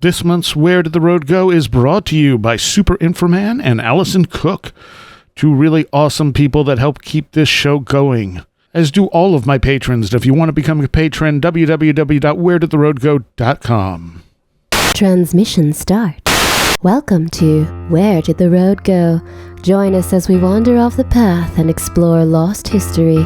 This month's Where Did the Road Go is brought to you by Super Inframan and Allison Cook, two really awesome people that help keep this show going, as do all of my patrons. If you want to become a patron, www.wheredidtheroadgo.com. Transmission start. Welcome to Where Did the Road Go? Join us as we wander off the path and explore lost history,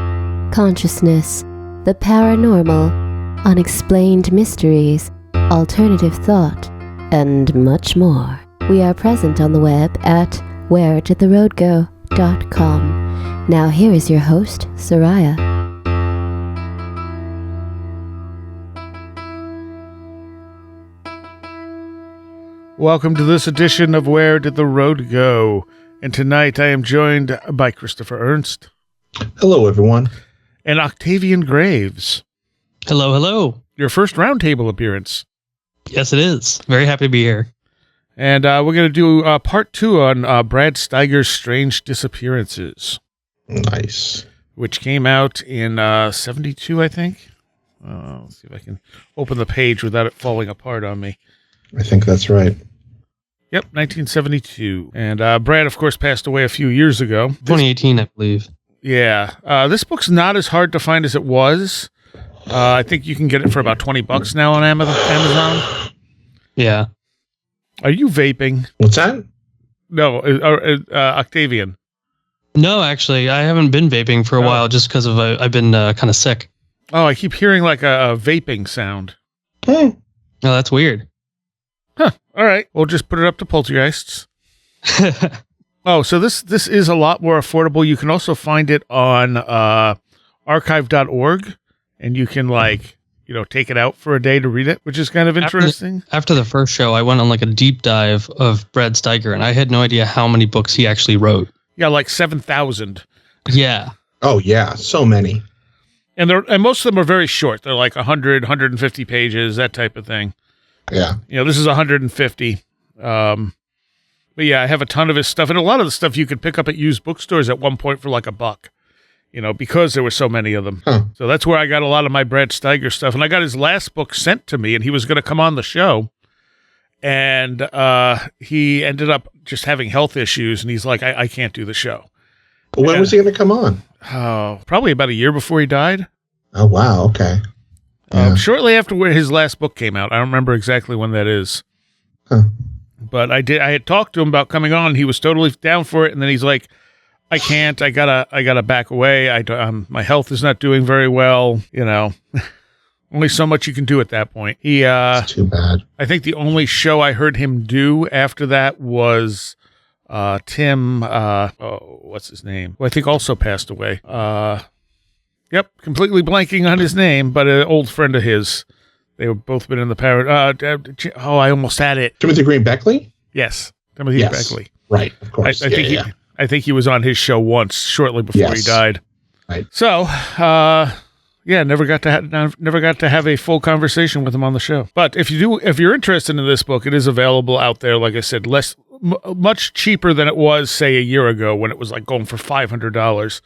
consciousness, the paranormal, unexplained mysteries, alternative thought, and much more. We are present on the web at wheredidtheroadgo.com. Now here is your host, Seriah. Welcome to this edition of Where Did the Road Go? And tonight I am joined by Christopher Ernst. Hello, everyone. And Octavion Graves. Hello, hello. Your first roundtable appearance. Yes, it is. Very happy to be here. And we're going to do part 2 on Brad Steiger's Strange Disappearances. Nice. Which came out in 72, I think. Let's see if I can open the page without it falling apart on me. I think that's right. Yep, 1972. And Brad, of course, passed away a few years ago. 2018, I believe. Yeah. This book's not as hard to find as it was. I think you can get it for about $20 now on Amazon. Yeah. Are you vaping? What's that? No, Octavian. No, actually, I haven't been vaping for a while just because of I've been kind of sick. Oh, I keep hearing like a vaping sound. Oh, that's weird. Huh. All right. We'll just put it up to poltergeists. Oh, so this is a lot more affordable. You can also find it on archive.org. And you can, take it out for a day to read it, which is kind of interesting. After the first show, I went on a deep dive of Brad Steiger, and I had no idea how many books he actually wrote. Yeah, like 7,000. Yeah. Oh, yeah. So many. And most of them are very short. They're like 100, 150 pages, that type of thing. Yeah. This is 150. But yeah, I have a ton of his stuff. And a lot of the stuff you could pick up at used bookstores at one point for like $1. Because there were so many of them. Huh. So that's where I got a lot of my Brad Steiger stuff. And I got his last book sent to me, and he was going to come on the show. And he ended up just having health issues, and he's like, I can't do the show. When was he going to come on? Oh, probably about a year before he died. Oh, wow. Okay. Yeah. Shortly after where his last book came out. I don't remember exactly when that is. Huh. But I had talked to him about coming on. He was totally down for it, and then he's like, I can't. I gotta back away. My health is not doing very well. Only so much you can do at that point. It's too bad. I think the only show I heard him do after that was Tim. What's his name? Who I think also passed away. Yep, completely blanking on his name, but an old friend of his. They were both been in the I almost had it. Timothy Green Beckley? Yes, Timothy Beckley. Right, of course. I think he was on his show once, shortly before he died. Right. So, never got to have a full conversation with him on the show. But if you're interested in this book, it is available out there. Like I said, much cheaper than it was, say, a year ago when it was like going for $500,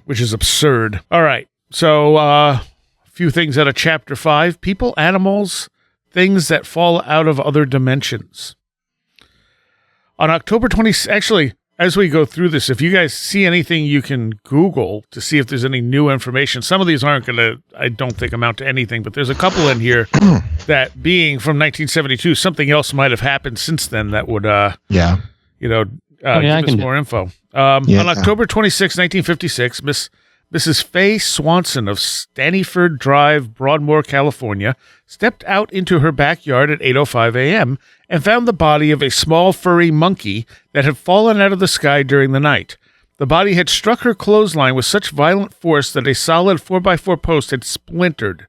which is absurd. All right. So, a few things out of Chapter 5: People, Animals, Things that Fall Out of Other Dimensions. On October 20th, actually. As we go through this, if you guys see anything you can Google to see if there's any new information. Some of these aren't going to, I don't think, amount to anything, but there's a couple in here that being from 1972, something else might have happened since then that would, give us more info. On October 26, 1956, Mrs. Faye Swanson of Stanford Drive, Broadmoor, California, stepped out into her backyard at 8:05 a.m. and found the body of a small furry monkey that had fallen out of the sky during the night. The body had struck her clothesline with such violent force that a solid 4x4 post had splintered.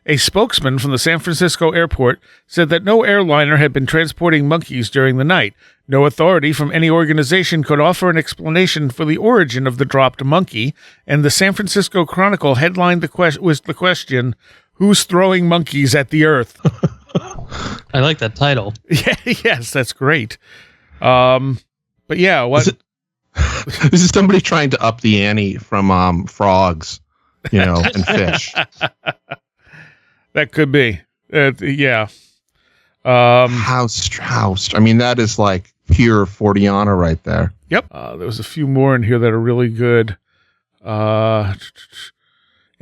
A spokesman from the San Francisco airport said that no airliner had been transporting monkeys during the night. No authority from any organization could offer an explanation for the origin of the dropped monkey, and the San Francisco Chronicle headlined the question, "Who's throwing monkeys at the earth?" I like that title. Yeah, yes, that's great. But yeah, what? This is somebody trying to up the ante from frogs, and fish. That could be. Yeah. House. I mean, that is like pure Fortiana right there. Yep. There was a few more in here that are really good. In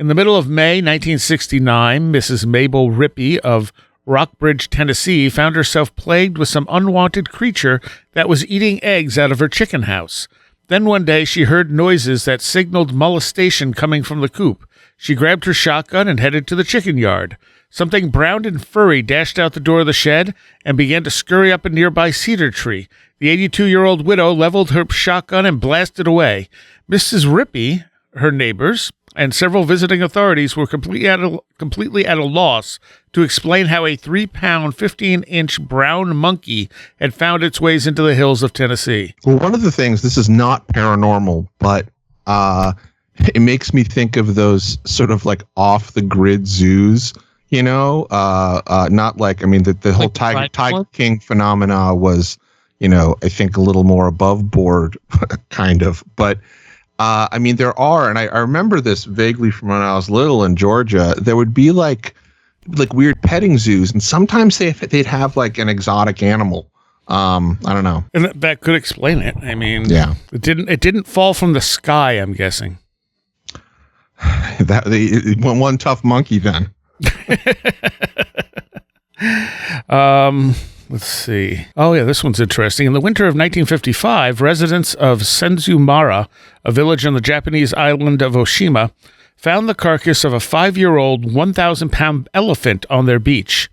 the middle of May 1969, Mrs. Mabel Rippey of Rockbridge, Tennessee, found herself plagued with some unwanted creature that was eating eggs out of her chicken house. Then one day she heard noises that signaled molestation coming from the coop. She grabbed her shotgun and headed to the chicken yard. Something brown and furry dashed out the door of the shed and began to scurry up a nearby cedar tree. The 82-year-old widow leveled her shotgun and blasted away. Mrs. Rippey, her neighbors, and several visiting authorities were completely at a loss to explain how a 3-pound, 15-inch brown monkey had found its ways into the hills of Tennessee. Well, one of the things, this is not paranormal, but it makes me think of those sort of like off-the-grid zoos, you know? Not like, I mean, the whole like Tiger King phenomena was, you know, I think a little more above board, kind of. But I mean, there are, and I remember this vaguely from when I was little in Georgia. There would be like weird petting zoos, and sometimes they'd have like an exotic animal. I don't know, and that could explain it. I mean, yeah, it didn't fall from the sky, I'm guessing. It went one tough monkey then. Let's see. Oh, yeah, this one's interesting. In the winter of 1955, residents of Senzumara, a village on the Japanese island of Oshima, found the carcass of a 5-year-old, 1,000-pound elephant on their beach.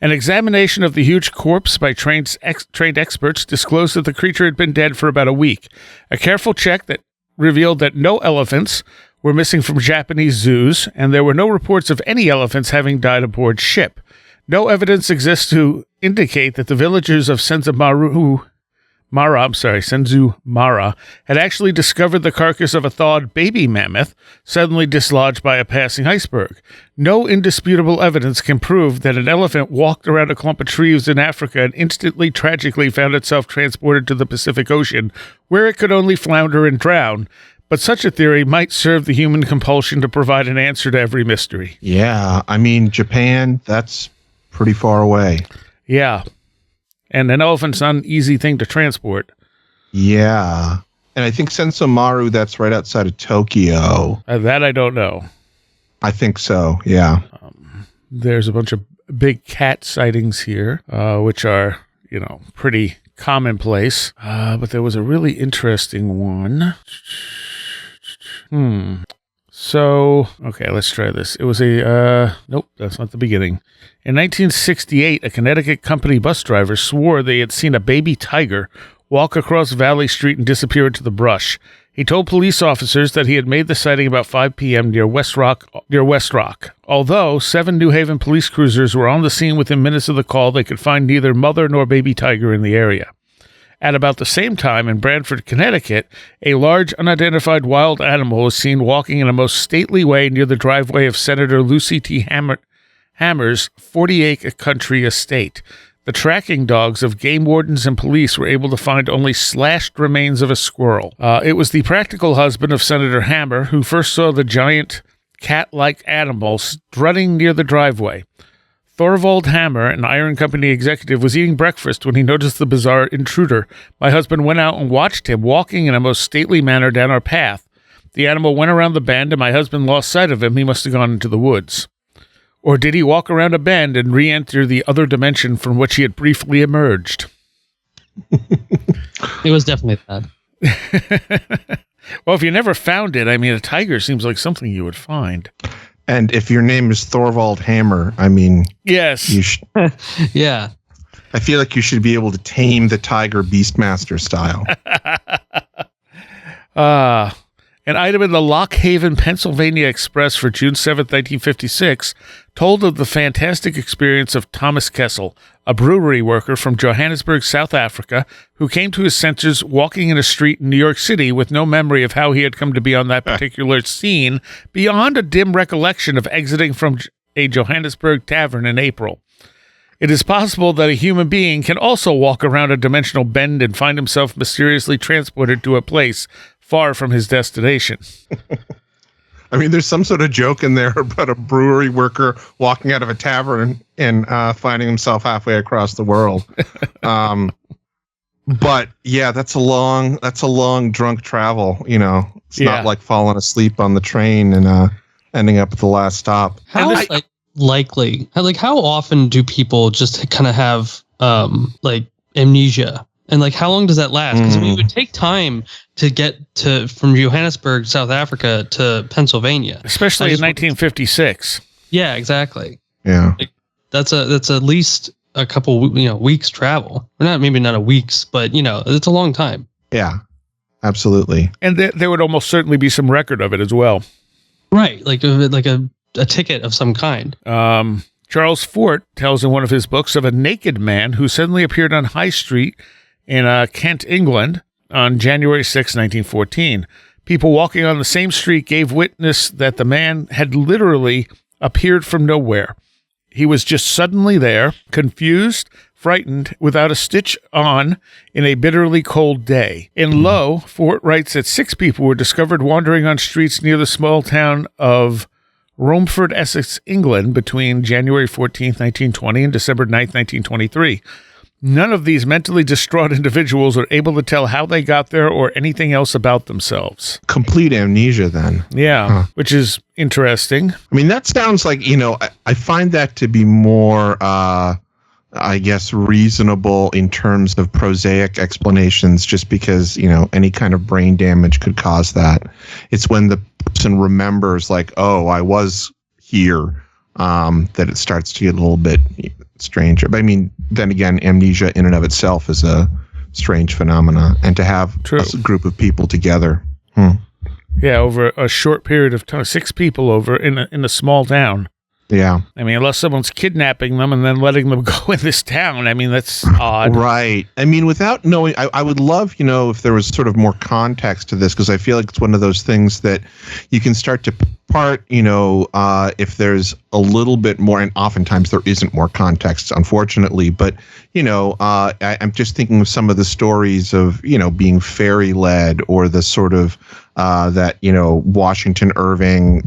An examination of the huge corpse by trained experts disclosed that the creature had been dead for about a week. A careful check that revealed that no elephants were missing from Japanese zoos, and there were no reports of any elephants having died aboard ship. No evidence exists to indicate that the villagers of Senzumara had actually discovered the carcass of a thawed baby mammoth suddenly dislodged by a passing iceberg. No indisputable evidence can prove that an elephant walked around a clump of trees in Africa and instantly tragically found itself transported to the Pacific Ocean, where it could only flounder and drown. But such a theory might serve the human compulsion to provide an answer to every mystery. Yeah, I mean, Japan, that's pretty far away. Yeah. And an elephant's not an easy thing to transport. Yeah. And I think Sensomaru, that's right outside of Tokyo. That I don't know. I think so, yeah. There's a bunch of big cat sightings here, which are, you know, pretty commonplace. But there was a really interesting one. So, okay, let's try this. It was nope, that's not the beginning. In 1968, a Connecticut company bus driver swore they had seen a baby tiger walk across Valley Street and disappear into the brush. He told police officers that he had made the sighting about 5 p.m. near West Rock. Although 7 New Haven police cruisers were on the scene within minutes of the call, they could find neither mother nor baby tiger in the area. At about the same time, in Branford, Connecticut, a large unidentified wild animal was seen walking in a most stately way near the driveway of Senator Lucy T. Hammer's 40-acre country estate. The tracking dogs of game wardens and police were able to find only slashed remains of a squirrel. It was the practical husband of Senator Hammer who first saw the giant cat-like animal strutting near the driveway. Thorvald Hammer, an iron company executive, was eating breakfast when he noticed the bizarre intruder. My husband went out and watched him walking in a most stately manner down our path. The animal went around the bend and my husband lost sight of him. He must have gone into the woods. Or did he walk around a bend and re-enter the other dimension from which he had briefly emerged? It was definitely that. Well, if you never found it, I mean, a tiger seems like something you would find. And if your name is Thorvald Hammer, I mean, yes, you yeah. I feel like you should be able to tame the tiger Beastmaster style. An item in the Lock Haven, Pennsylvania Express for June 7th, 1956, told of the fantastic experience of Thomas Kessel, a brewery worker from Johannesburg, South Africa, who came to his senses walking in a street in New York City with no memory of how he had come to be on that particular scene, beyond a dim recollection of exiting from a Johannesburg tavern in April. It is possible that a human being can also walk around a dimensional bend and find himself mysteriously transported to a place far from his destination. I mean, there's some sort of joke in there about a brewery worker walking out of a tavern and finding himself halfway across the world. But yeah, that's a long drunk travel. You know, it's not like falling asleep on the train and ending up at the last stop. How likely? How often do people just kind of have amnesia? And how long does that last? Because it would take time to get from Johannesburg, South Africa, to Pennsylvania, especially in 1956. Yeah, exactly. Yeah, that's at least a couple weeks travel. Or maybe not a weeks, but it's a long time. Yeah, absolutely. And there would almost certainly be some record of it as well. Right, like a ticket of some kind. Charles Fort tells in one of his books of a naked man who suddenly appeared on High Street in Kent, England, on January 6, 1914. People walking on the same street gave witness that the man had literally appeared from nowhere. He was just suddenly there, confused, frightened, without a stitch on, in a bitterly cold day. In Low, Fort writes that 6 people were discovered wandering on streets near the small town of Romford, Essex, England, between January 14th, 1920 and December 9th, 1923. None of these mentally distraught individuals are able to tell how they got there or anything else about themselves. Complete amnesia then. Yeah, which is interesting. I mean, that sounds like, I find that to be more, I guess, reasonable in terms of prosaic explanations, just because, any kind of brain damage could cause that. It's when the person remembers, I was here, that it starts to get a little bit stranger. But I mean, then again, amnesia in and of itself is a strange phenomena, and to have a group of people together. Yeah, over a short period of time, 6 people over in a small town. Yeah. I mean, unless someone's kidnapping them and then letting them go in this town. I mean, that's odd. Right. I mean, without knowing, I would love, if there was sort of more context to this, because I feel like it's one of those things that you can start to part, if there's a little bit more, and oftentimes there isn't more context, unfortunately. But, I'm just thinking of some of the stories of, being fairy led, or the sort of that, Washington Irving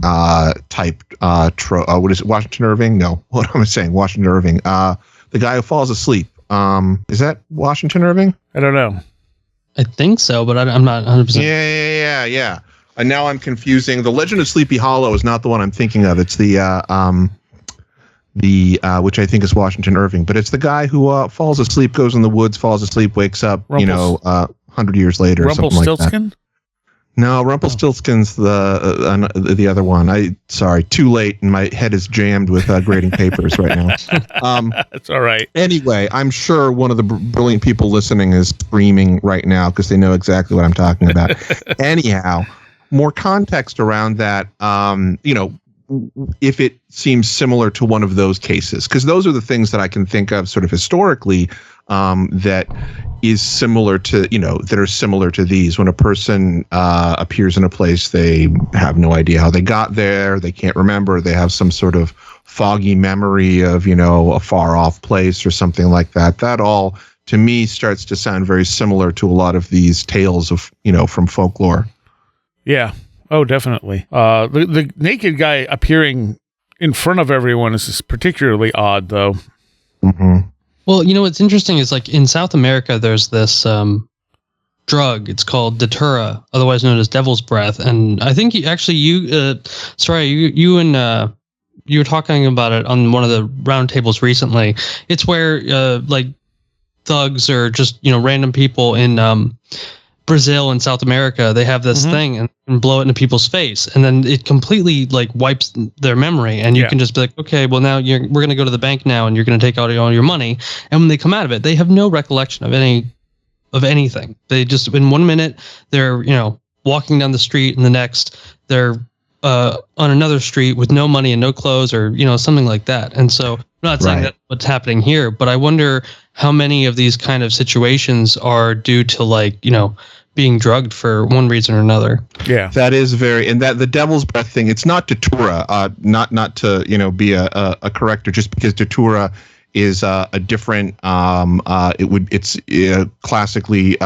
type, what is it, Washington Irving? No, what am I saying? Washington Irving. The guy who falls asleep. Is that Washington Irving? I don't know. I think so, but I'm not 100%. Yeah. And now I'm confusing. The Legend of Sleepy Hollow is not the one I'm thinking of. It's the which I think is Washington Irving, but it's the guy who falls asleep, goes in the woods, falls asleep, wakes up, 100 years later or something like that. No, Rumpelstiltskin's the other one. Sorry, too late, and my head is jammed with grading papers right now. That's all right. Anyway, I'm sure one of the brilliant people listening is screaming right now because they know exactly what I'm talking about. Anyhow, more context around that, if it seems similar to one of those cases, because those are the things that I can think of sort of historically that is similar to, that are similar to these. When a person appears in a place, they have no idea how they got there. They can't remember. They have some sort of foggy memory of, a far off place or something like that. That all, to me, starts to sound very similar to a lot of these tales of, from folklore. Yeah. Oh, definitely. The naked guy appearing in front of everyone is particularly odd, though. Mm-hmm. Well, what's interesting is in South America, there's this drug. It's called Datura, otherwise known as devil's breath. And I think you were talking about it on one of the roundtables recently. It's where thugs or just random people in Brazil and South America, they have this thing and blow it into people's face, and then it completely wipes their memory, and you can just be like, okay, well now we're going to go to the bank now, and you're going to take out all your money, and when they come out of it, they have no recollection of anything. They just, in 1 minute they're walking down the street, and the next they're on another street with no money and no clothes, or something like that. And so I'm not saying that's what's happening here, but I wonder how many of these kind of situations are due to being drugged for one reason or another. Yeah, that is and that the devil's breath thing, it's not Datura, not to be a corrector, just because Datura is a different it's classically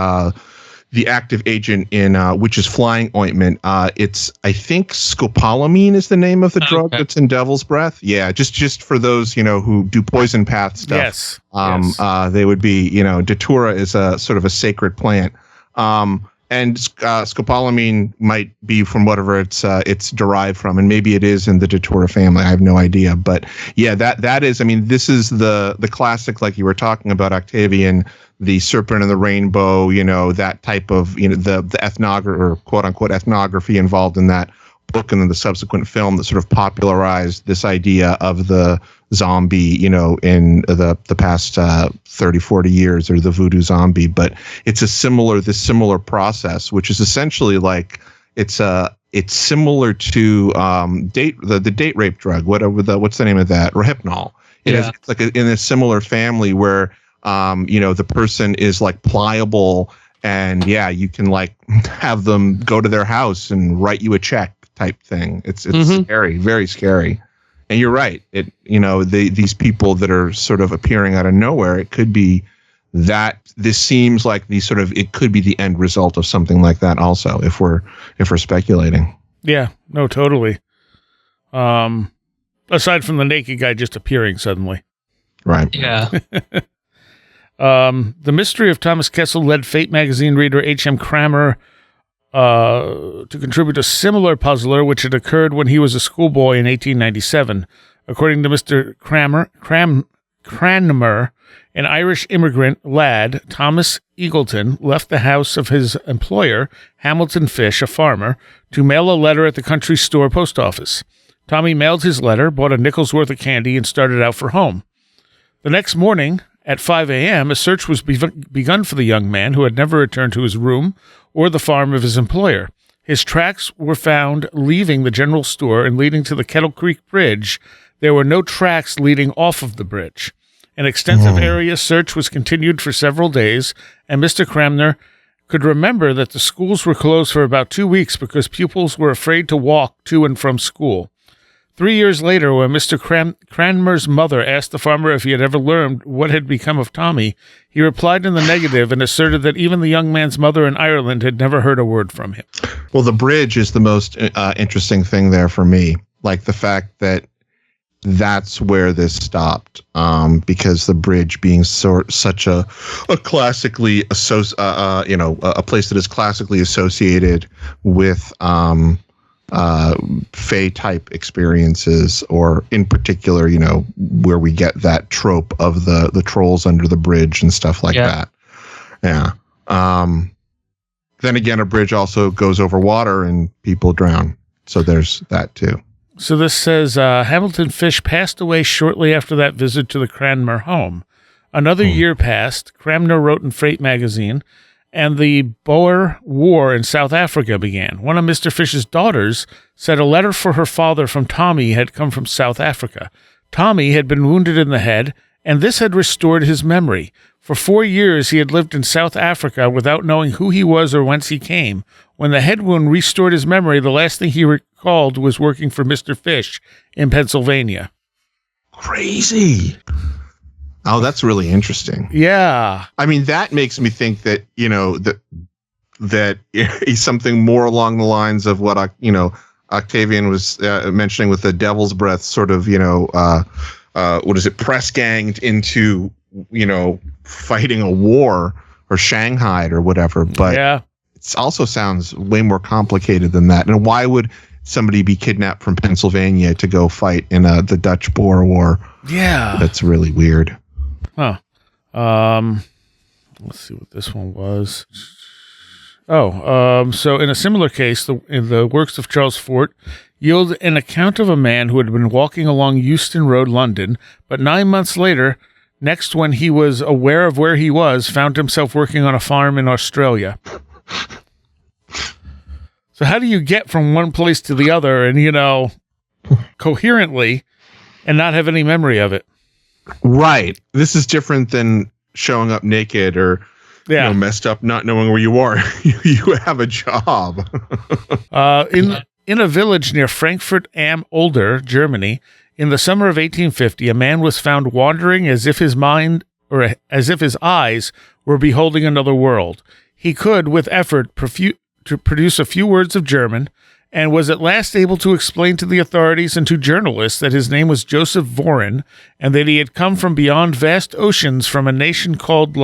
the active agent in which is flying ointment. It's, I think, scopolamine is the name of the drug that's in Devil's Breath. Yeah, just for those who do poison path stuff. Yes. They would be datura is a sort of a sacred plant. And scopolamine might be from whatever it's derived from, and maybe it is in the datura family. I have no idea, but yeah, that is. I mean, this is the classic, like you were talking about, Octavian, the Serpent and the Rainbow. That type of the ethnography, or quote unquote ethnography, involved in that book, and then the subsequent film that sort of popularized this idea of the zombie, in the past 30, 40 years, or the voodoo zombie. But it's this similar process, which is essentially like it's similar to the date rape drug, what's the name of that, Rohypnol. It's like in a similar family where the person is like pliable, and you can like have them go to their house and write you a check type thing. It's scary, very scary. And you're right. These people that are sort of appearing out of nowhere, it could be that this seems like it could be the end result of something like that also, if we're speculating. Yeah, no, totally. Aside from the naked guy just appearing suddenly. Right. Yeah. The mystery of Thomas Kessel led Fate magazine reader H.M. Kramer to contribute a similar puzzler, which had occurred when he was a schoolboy in 1897. According to Mr. Cranmer, an Irish immigrant lad, Thomas Eagleton, left the house of his employer, Hamilton Fish, a farmer, to mail a letter at the country store post office. Tommy mailed his letter, bought a nickel's worth of candy, and started out for home. The next morning, at 5 a.m., a search was begun for the young man, who had never returned to his room or the farm of his employer. His tracks were found leaving the general store and leading to the Kettle Creek Bridge. There were no tracks leading off of the bridge. An extensive area search was continued for several days, and Mr. Cranmer could remember that the schools were closed for about 2 weeks because pupils were afraid to walk to and from school. 3 years later, when Mr. Cranmer's mother asked the farmer if he had ever learned what had become of Tommy, he replied in the negative and asserted that even the young man's mother in Ireland had never heard a word from him. Well, the bridge is the most interesting thing there for me, like the fact that that's where this stopped, because the bridge being such a classically a place that is classically associated with Fae type experiences, or in particular, where we get that trope of the trolls under the bridge and stuff like that. Yeah. Then again, a bridge also goes over water and people drown. So there's that too. So this says Hamilton Fish passed away shortly after that visit to the Cranmer home. Another year passed. Cranmer wrote in Freight magazine, and the Boer War in South Africa began. One of Mr. Fish's daughters said a letter for her father from Tommy had come from South Africa. Tommy had been wounded in the head, and this had restored his memory. For 4 years, he had lived in South Africa without knowing who he was or whence he came. When the head wound restored his memory, the last thing he recalled was working for Mr. Fish in Pennsylvania. Crazy. Oh, that's really interesting. Yeah. I mean, that makes me think that, that is something more along the lines of what, Octavian was mentioning with the Devil's Breath, sort of, press ganged into, fighting a war, or Shanghai or whatever. But it also sounds way more complicated than that. And why would somebody be kidnapped from Pennsylvania to go fight in the Dutch Boer War? Yeah. That's really weird. Huh. Let's see what this one was. So in a similar case, in the works of Charles Fort yield an account of a man who had been walking along Euston Road, London, but 9 months later, next when he was aware of where he was, found himself working on a farm in Australia. So how do you get from one place to the other and, coherently and not have any memory of it? Right. This is different than showing up naked or messed up, not knowing where you are. You have a job. In a village near Frankfurt am Oder, Germany, in the summer of 1850, a man was found wandering as if his eyes were beholding another world. he could, with effort, to produce a few words of German, and was at last able to explain to the authorities and to journalists that his name was Joseph Vorin, and that he had come from beyond vast oceans from a nation called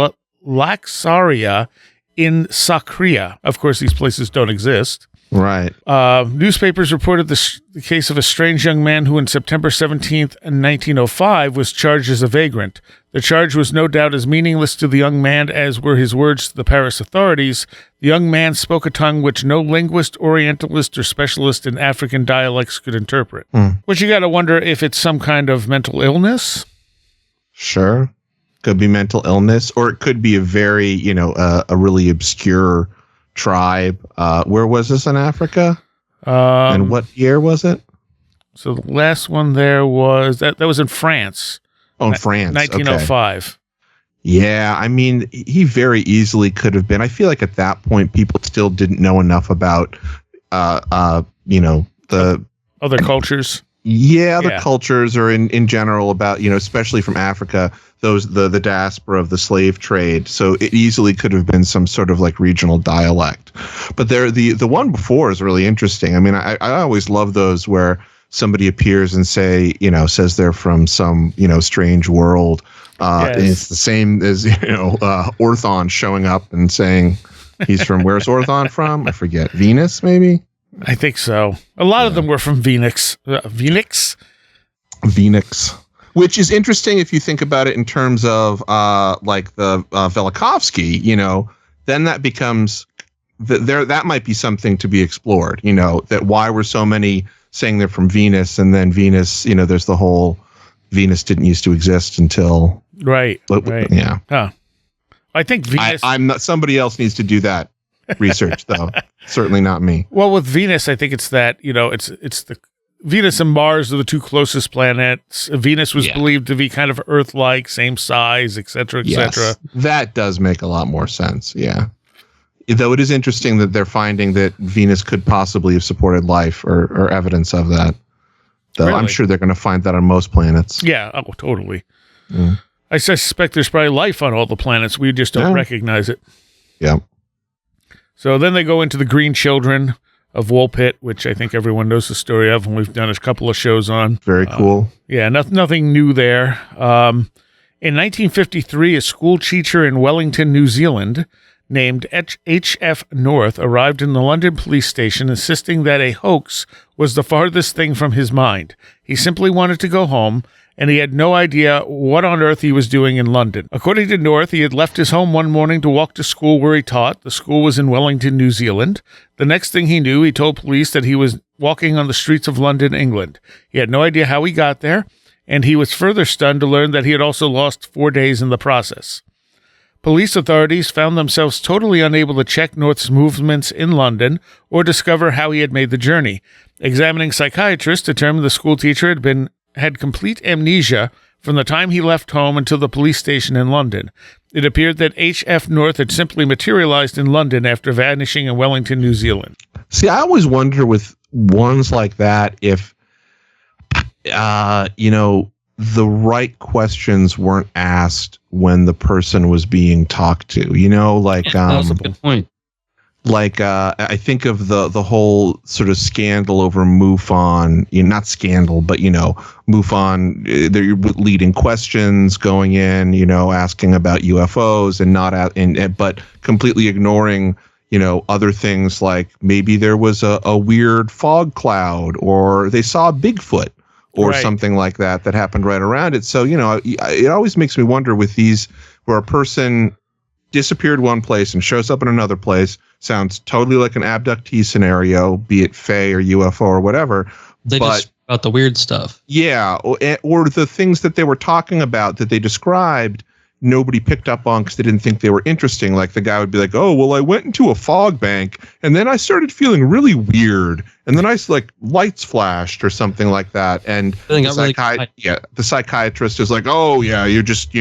Laxaria in Sakria. Of course, these places don't exist. Right. Newspapers reported the case of a strange young man who, on September 17th, 1905, was charged as a vagrant. The charge was no doubt as meaningless to the young man as were his words to the Paris authorities. The young man spoke a tongue which no linguist, orientalist, or specialist in African dialects could interpret. Which you got to wonder if it's some kind of mental illness. Sure. Could be mental illness, or it could be a very, a really obscure tribe. Where was this in Africa? And what year was it? So the last one there was that was in France. Oh, in France. 1905. Okay. Yeah, I mean, he very easily could have been. I feel like at that point, people still didn't know enough about, the other cultures. Yeah, other cultures, or in general about, especially from Africa, the diaspora of the slave trade. So it easily could have been some sort of like regional dialect. But the one before is really interesting. I mean, I always love those where somebody appears and says they're from some, strange world. And it's the same as, Orthon showing up and saying he's from, where's Orthon from? I forget. Venus, maybe? I think so. A lot of them were from Venix. Venix. Which is interesting if you think about it in terms of like the Velikovsky, then that becomes that might be something to be explored, that why were so many saying they're from Venus, and then Venus, there's the whole Venus didn't used to exist until right. Yeah. Huh. I think Venus. I'm not. Somebody else needs to do that research, though. Certainly not me. Well, with Venus, I think it's that it's the Venus and Mars are the two closest planets. Venus was believed to be kind of Earth-like, same size, etc., etc. Yes, that does make a lot more sense. Yeah. Though it is interesting that they're finding that Venus could possibly have supported life or evidence of that. Though really? I'm sure they're going to find that on most planets. Yeah. Oh, totally. I suspect there's probably life on all the planets. We just don't recognize it. Yeah. So then they go into the Green Children of Woolpit, which I think everyone knows the story of, and we've done a couple of shows on. Very cool. Yeah, nothing new there. In 1953, a school teacher in Wellington, New Zealand, named H.F. North, arrived in the London police station insisting that a hoax was the farthest thing from his mind. He simply wanted to go home, and he had no idea what on earth he was doing in London. According to North, he had left his home one morning to walk to school where he taught. The school was in Wellington, New Zealand. The next thing he knew, he told police that he was walking on the streets of London, England. He had no idea how he got there, and he was further stunned to learn that he had also lost 4 days in the process. Police authorities found themselves totally unable to check North's movements in London or discover how he had made the journey. Examining psychiatrists determined the schoolteacher had complete amnesia from the time he left home until the police station in London. It appeared that H.F. North had simply materialized in London after vanishing in Wellington, New Zealand. See, I always wonder with ones like that if, the right questions weren't asked when the person was being talked to, that's a good point. Like, I think of the whole sort of scandal over MUFON, not scandal, but, MUFON, they're leading questions going in, asking about UFOs and but completely ignoring, other things like maybe there was a weird fog cloud or they saw Bigfoot or something like that happened right around it. So, it always makes me wonder with these where a person disappeared one place and shows up in another place, sounds totally like an abductee scenario, be it Fae or UFO or whatever. They just about the weird stuff. Yeah, or the things that they were talking about that they described, nobody picked up on because they didn't think they were interesting. Like the guy would be like, oh, well, I went into a fog bank and then I started feeling really weird. And then lights flashed or something like that. And the psychiatrist is like, oh, yeah, you're just,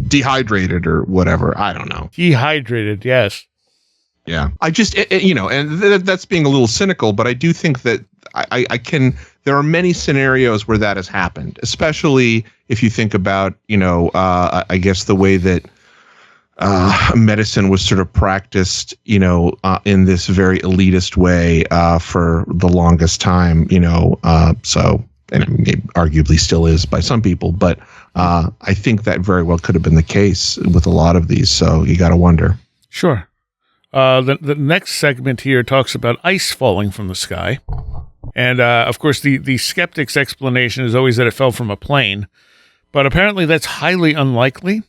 dehydrated or whatever. I don't know. Dehydrated, yes. Yeah. I just, and that's being a little cynical, but I do think that there are many scenarios where that has happened, especially if you think about, I guess the way that medicine was sort of practiced, in this very elitist way for the longest time, so, and it arguably still is by some people, but I think that very well could have been the case with a lot of these. So you got to wonder. Sure. The next segment here talks about ice falling from the sky. And, of course, the skeptic's explanation is always that it fell from a plane. But apparently that's highly unlikely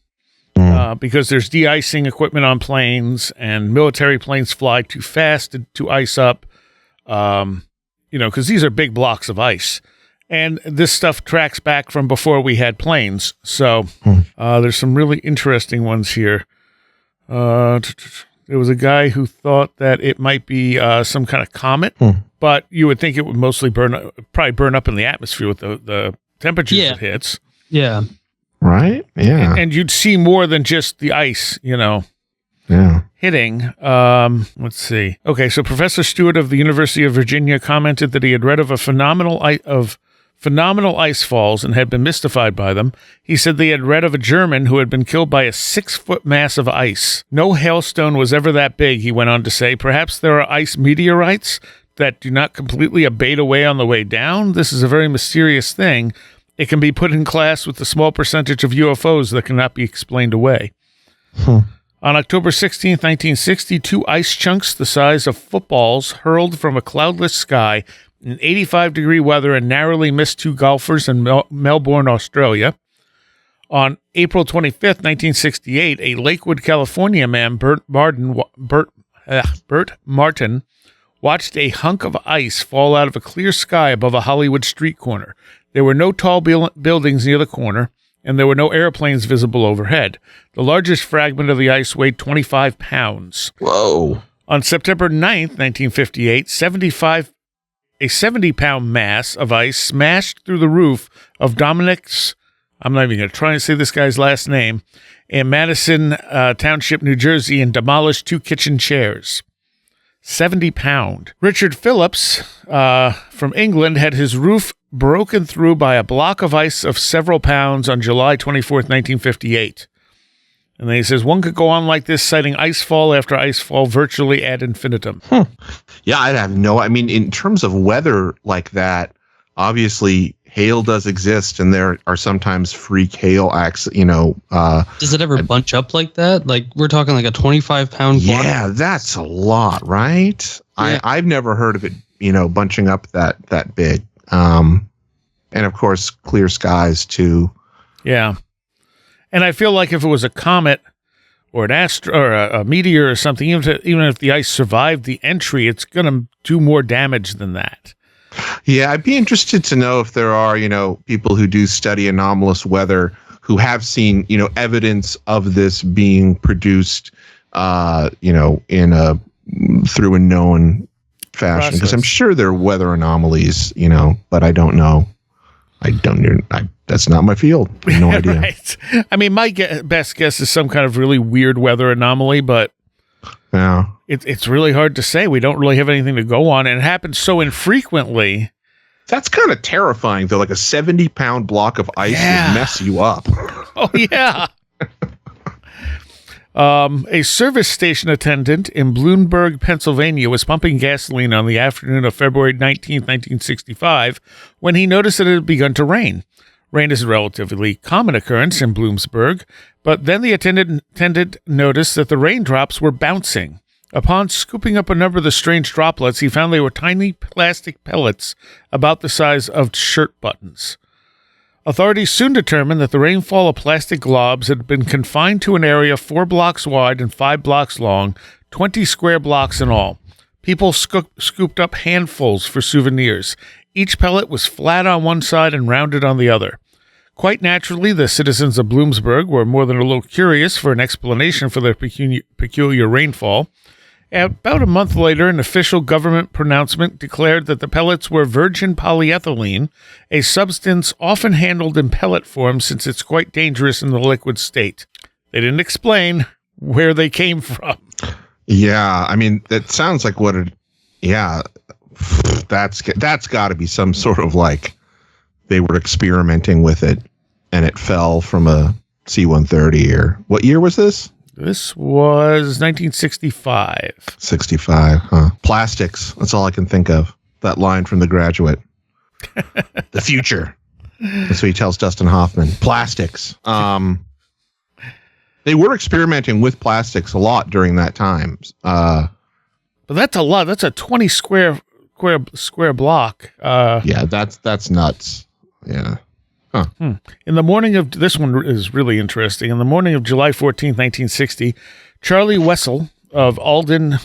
because there's de-icing equipment on planes and military planes fly too fast to ice up, because these are big blocks of ice. And this stuff tracks back from before we had planes. So there's some really interesting ones here. There was a guy who thought that it might be some kind of comet, but you would think it would mostly probably burn up in the atmosphere with the temperatures it hits. Yeah. Right? Yeah. And you'd see more than just the ice, hitting. Let's see. Okay, so Professor Stewart of the University of Virginia commented that he had read of phenomenal ice falls and had been mystified by them. He said they had read of a German who had been killed by a 6-foot mass of ice. No hailstone was ever that big, he went on to say. Perhaps there are ice meteorites that do not completely abate away on the way down. This is a very mysterious thing. It can be put in class with the small percentage of UFOs that cannot be explained away. On October 16, 1960, 2 ice chunks the size of footballs hurled from a cloudless sky in 85-degree weather and narrowly missed 2 golfers in Melbourne, Australia. On April 25th, 1968, a Lakewood, California man, Bert Martin, watched a hunk of ice fall out of a clear sky above a Hollywood street corner. There were no tall buildings near the corner, and there were no airplanes visible overhead. The largest fragment of the ice weighed 25 pounds. Whoa. On September 9th, 1958, a 70-pound mass of ice smashed through the roof of Dominic's, I'm not even going to try and say this guy's last name, in Madison Township, New Jersey, and demolished 2 kitchen chairs. 70-pound. Richard Phillips from England had his roof broken through by a block of ice of several pounds on July 24th, 1958. And then he says, one could go on like this, citing icefall after icefall virtually ad infinitum. Yeah, in terms of weather like that, obviously hail does exist, and there are sometimes freak hail acts, Does it ever bunch up like that? Like, we're talking like a 25-pound block? Yeah, that's a lot, right? Yeah. I've never heard of it, bunching up that big. And of course, clear skies too. Yeah. And I feel like if it was a comet or an a meteor or something, even if the ice survived the entry, it's going to do more damage than that. Yeah, I'd be interested to know if there are, people who do study anomalous weather who have seen, evidence of this being produced, through a known fashion. Because I'm sure there are weather anomalies, but I don't know. That's not my field. I have no idea. Right. I mean, my best guess is some kind of really weird weather anomaly, but yeah, it's really hard to say. We don't really have anything to go on, and it happens so infrequently. That's kind of terrifying, though. Like a 70-pound block of ice would mess you up. Oh, yeah. A service station attendant in Bloomsburg, Pennsylvania, was pumping gasoline on the afternoon of February 19th, 1965, when he noticed that it had begun to rain. Rain is a relatively common occurrence in Bloomsburg, but then the attendant noticed that the raindrops were bouncing. Upon scooping up a number of the strange droplets, he found they were tiny plastic pellets about the size of shirt buttons. Authorities soon determined that the rainfall of plastic globs had been confined to an area 4 blocks wide and 5 blocks long, 20 square blocks in all. People scooped up handfuls for souvenirs. Each pellet was flat on one side and rounded on the other. Quite naturally, the citizens of Bloomsburg were more than a little curious for an explanation for their peculiar rainfall. About a month later, an official government pronouncement declared that the pellets were virgin polyethylene, a substance often handled in pellet form since it's quite dangerous in the liquid state. They didn't explain where they came from. Yeah, I mean, that sounds like that's got to be some sort of like they were experimenting with it and it fell from a C-130 or what year was this? This was 1965. 65, huh? Plastics. That's all I can think of. That line from The Graduate. The future. That's what he tells Dustin Hoffman. Plastics. They were experimenting with plastics a lot during that time. But that's a lot. That's a 20 square block. Yeah, that's nuts. Yeah. Huh. In the morning of, this one is really interesting. In the morning of July 14th, 1960, Charlie Wessel of Alden,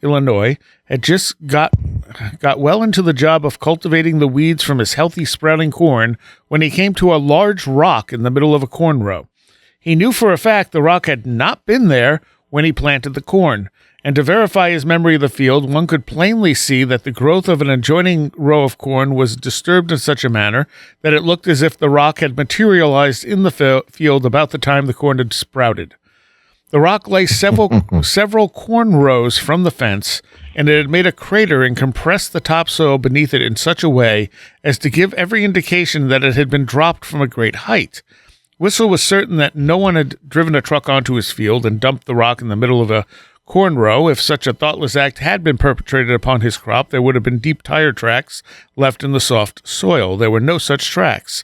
Illinois, had just got well into the job of cultivating the weeds from his healthy sprouting corn when he came to a large rock in the middle of a corn row. He knew for a fact the rock had not been there when he planted the corn, and to verify his memory of the field, one could plainly see that the growth of an adjoining row of corn was disturbed in such a manner that it looked as if the rock had materialized in the field about the time the corn had sprouted. The rock lay several corn rows from the fence, and it had made a crater and compressed the topsoil beneath it in such a way as to give every indication that it had been dropped from a great height. Whistle was certain that no one had driven a truck onto his field and dumped the rock in the middle of a corn row. If such a thoughtless act had been perpetrated upon his crop, there would have been deep tire tracks left in the soft soil. There were no such tracks.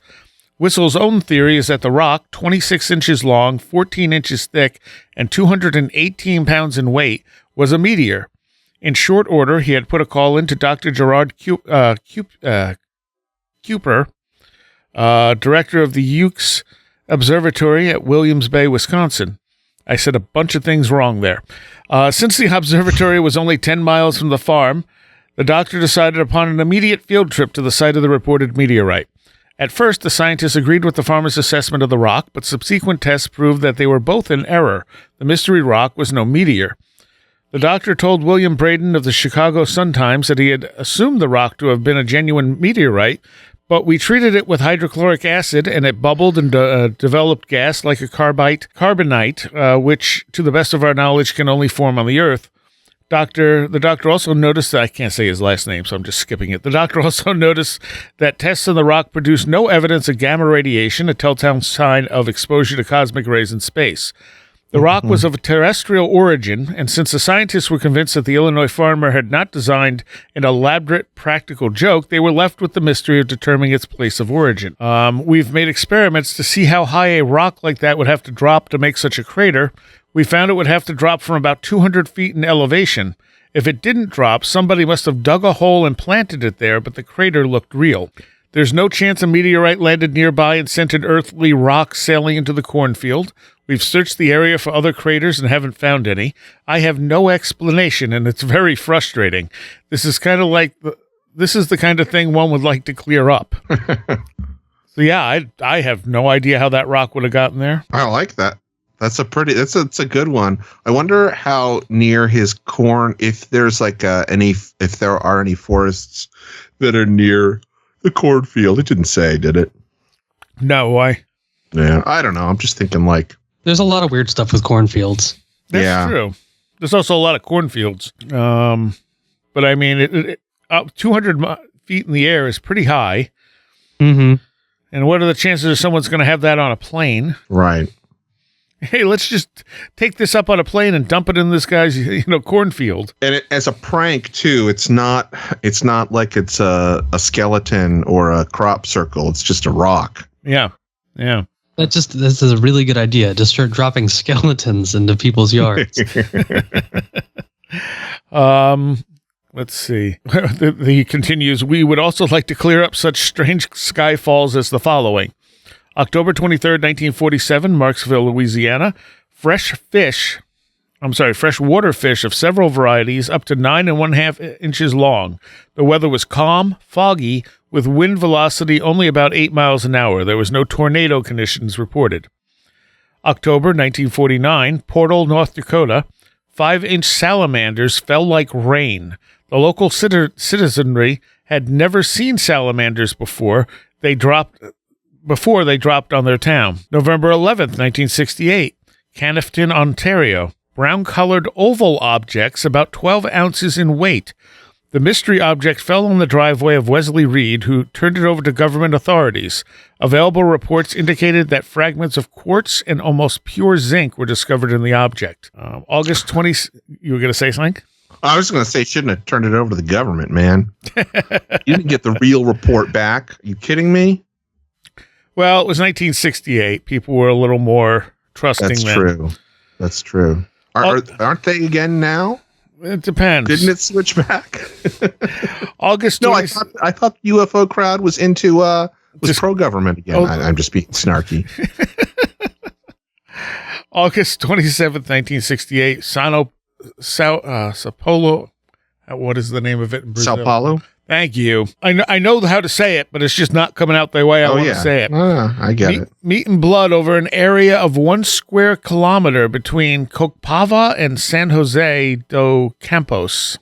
Whistle's own theory is that the rock, 26 inches long, 14 inches thick, and 218 pounds in weight, was a meteor. In short order, he had put a call in to Dr. Gerard Cooper, director of the Ukes Observatory at Williams Bay, Wisconsin. I said a bunch of things wrong there. Since the observatory was only 10 miles from the farm, the doctor decided upon an immediate field trip to the site of the reported meteorite. At first, the scientists agreed with the farmer's assessment of the rock, but subsequent tests proved that they were both in error. The mystery rock was no meteor. The doctor told William Braden of the Chicago Sun-Times that he had assumed the rock to have been a genuine meteorite, but we treated it with hydrochloric acid, and it bubbled and developed gas like a carbonite, which, to the best of our knowledge, can only form on the Earth. The doctor also noticed that, I can't say his last name, so I'm just skipping it. The doctor also noticed that tests on the rock produced no evidence of gamma radiation, a telltale sign of exposure to cosmic rays in space. The rock was of a terrestrial origin, and since the scientists were convinced that the Illinois farmer had not designed an elaborate practical joke, they were left with the mystery of determining its place of origin. We've made experiments to see how high a rock like that would have to drop to make such a crater. We found it would have to drop from about 200 feet in elevation. If it didn't drop, somebody must have dug a hole and planted it there, but the crater looked real. There's no chance a meteorite landed nearby and sent an earthly rock sailing into the cornfield. We've searched the area for other craters and haven't found any. I have no explanation, and it's very frustrating. This is the kind of thing one would like to clear up. So yeah, I have no idea how that rock would have gotten there. I like that. That's a good one. I wonder how near his corn, if there's like if there are any forests that are near the cornfield. It didn't say, did it? No, why? Yeah, I don't know. I'm just thinking like. There's a lot of weird stuff with cornfields. That's true. There's also a lot of cornfields. But I mean, up 200 feet in the air is pretty high. Mm-hmm. And what are the chances that someone's going to have that on a plane? Right. Hey, let's just take this up on a plane and dump it in this guy's, cornfield. And as a prank too, it's not like it's a skeleton or a crop circle. It's just a rock. Yeah. Yeah. This is a really good idea. Just start dropping skeletons into people's yards. Let's see. He continues, we would also like to clear up such strange sky falls as the following. October 23rd, 1947, Marksville, Louisiana. Fresh water fish of several varieties, up to 9.5 inches long. The weather was calm, foggy, with wind velocity only about 8 miles an hour. There was no tornado conditions reported. October 1949, Portal, North Dakota. 5-inch salamanders fell like rain. The local citizenry had never seen salamanders before they dropped on their town. November 11th, 1968, Canifton, Ontario. Brown-colored oval objects about 12 ounces in weight. The mystery object fell on the driveway of Wesley Reed, who turned it over to government authorities. Available reports indicated that fragments of quartz and almost pure zinc were discovered in the object. August 20... You were going to say something? I was going to say, shouldn't have turned it over to the government, man. You didn't get the real report back. Are you kidding me? Well, it was 1968. People were a little more trusting then. That's true. That's true. Aren't they again now? It depends. Didn't it switch back? August 20... No, I thought the UFO crowd was into was pro-government again. I'm just being snarky. August 27th, 1968, Sao Paulo. What is the name of it in Brazil? Sao Paulo? Thank you. I know how to say it, but it's just not coming out the way I want to say it. I get it. Meat and blood over an area of 1 square kilometer between Copava and San Jose do Campos.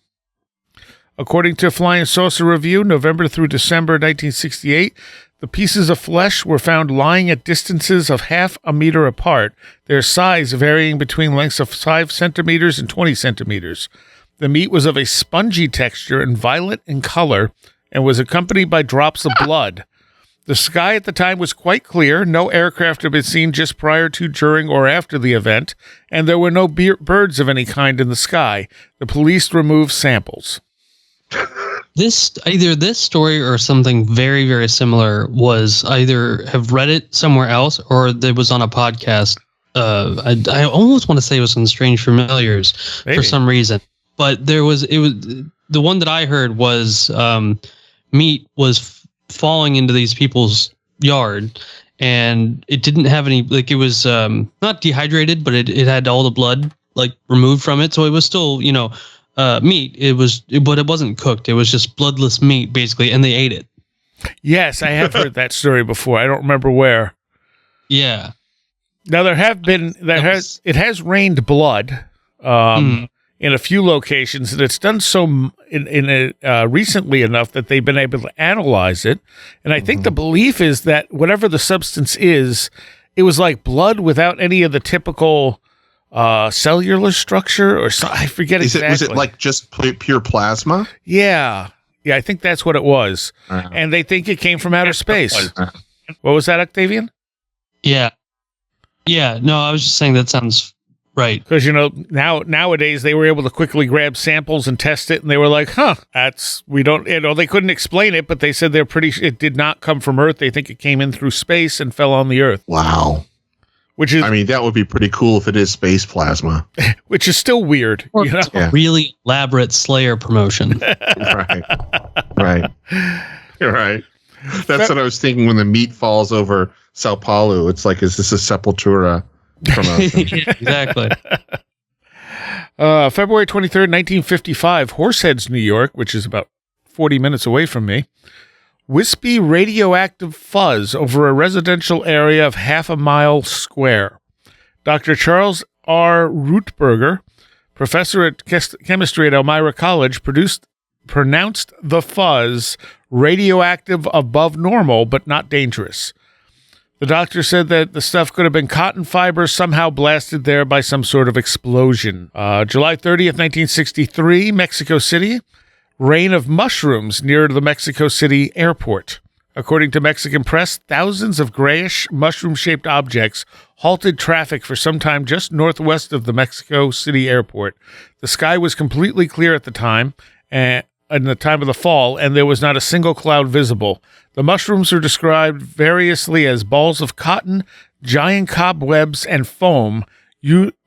According to Flying Saucer Review, November through December 1968, the pieces of flesh were found lying at distances of half a meter apart, their size varying between lengths of 5 centimeters and 20 centimeters. The meat was of a spongy texture and violet in color and was accompanied by drops of blood. The sky at the time was quite clear. No aircraft had been seen just prior to, during, or after the event, and there were no birds of any kind in the sky. The police removed samples. Either this story or something very, very similar was either have read it somewhere else or it was on a podcast. I almost want to say it was on Strange Familiars for some reason. But it was the one that I heard was meat was falling into these people's yard, and it didn't have any, like, it was not dehydrated, but it had all the blood like removed from it, so it was still meat. But it wasn't cooked. It was just bloodless meat basically, and they ate it. Yes, I have heard that story before. I don't remember where. Yeah. Now it has rained blood. In a few locations, and it's done so recently enough that they've been able to analyze it. And I think the belief is that whatever the substance is, it was like blood without any of the typical cellular structure, or I forget exactly. Was it like just pure plasma? Yeah, I think that's what it was. And they think it came from outer space. What was that, Octavian? Yeah. No, I was just saying that sounds right. Because, nowadays they were able to quickly grab samples and test it, and they were like, they couldn't explain it, but they said it did not come from Earth. They think it came in through space and fell on the Earth. Wow. That would be pretty cool if it is space plasma. Which is still weird. Or a really elaborate Slayer promotion. Right. You're right. That's what I was thinking when the meat falls over Sao Paulo. It's like, is this a Sepultura promotion? Yeah, exactly. February 23rd, 1955, Horseheads, New York, which is about 40 minutes away from me. Wispy radioactive fuzz over a residential area of half a mile square. Dr. Charles R. Rootberger, professor at chemistry at Elmira College, pronounced the fuzz radioactive above normal, but not dangerous. The doctor said that the stuff could have been cotton fibers somehow blasted there by some sort of explosion. July 30th, 1963, Mexico City. Rain of mushrooms near the Mexico City airport. According to Mexican press, thousands of grayish mushroom-shaped objects halted traffic for some time just northwest of the Mexico City airport. The sky was completely clear at the time, in the time of the fall, and there was not a single cloud visible. The mushrooms are described variously as balls of cotton, giant cobwebs, and foam.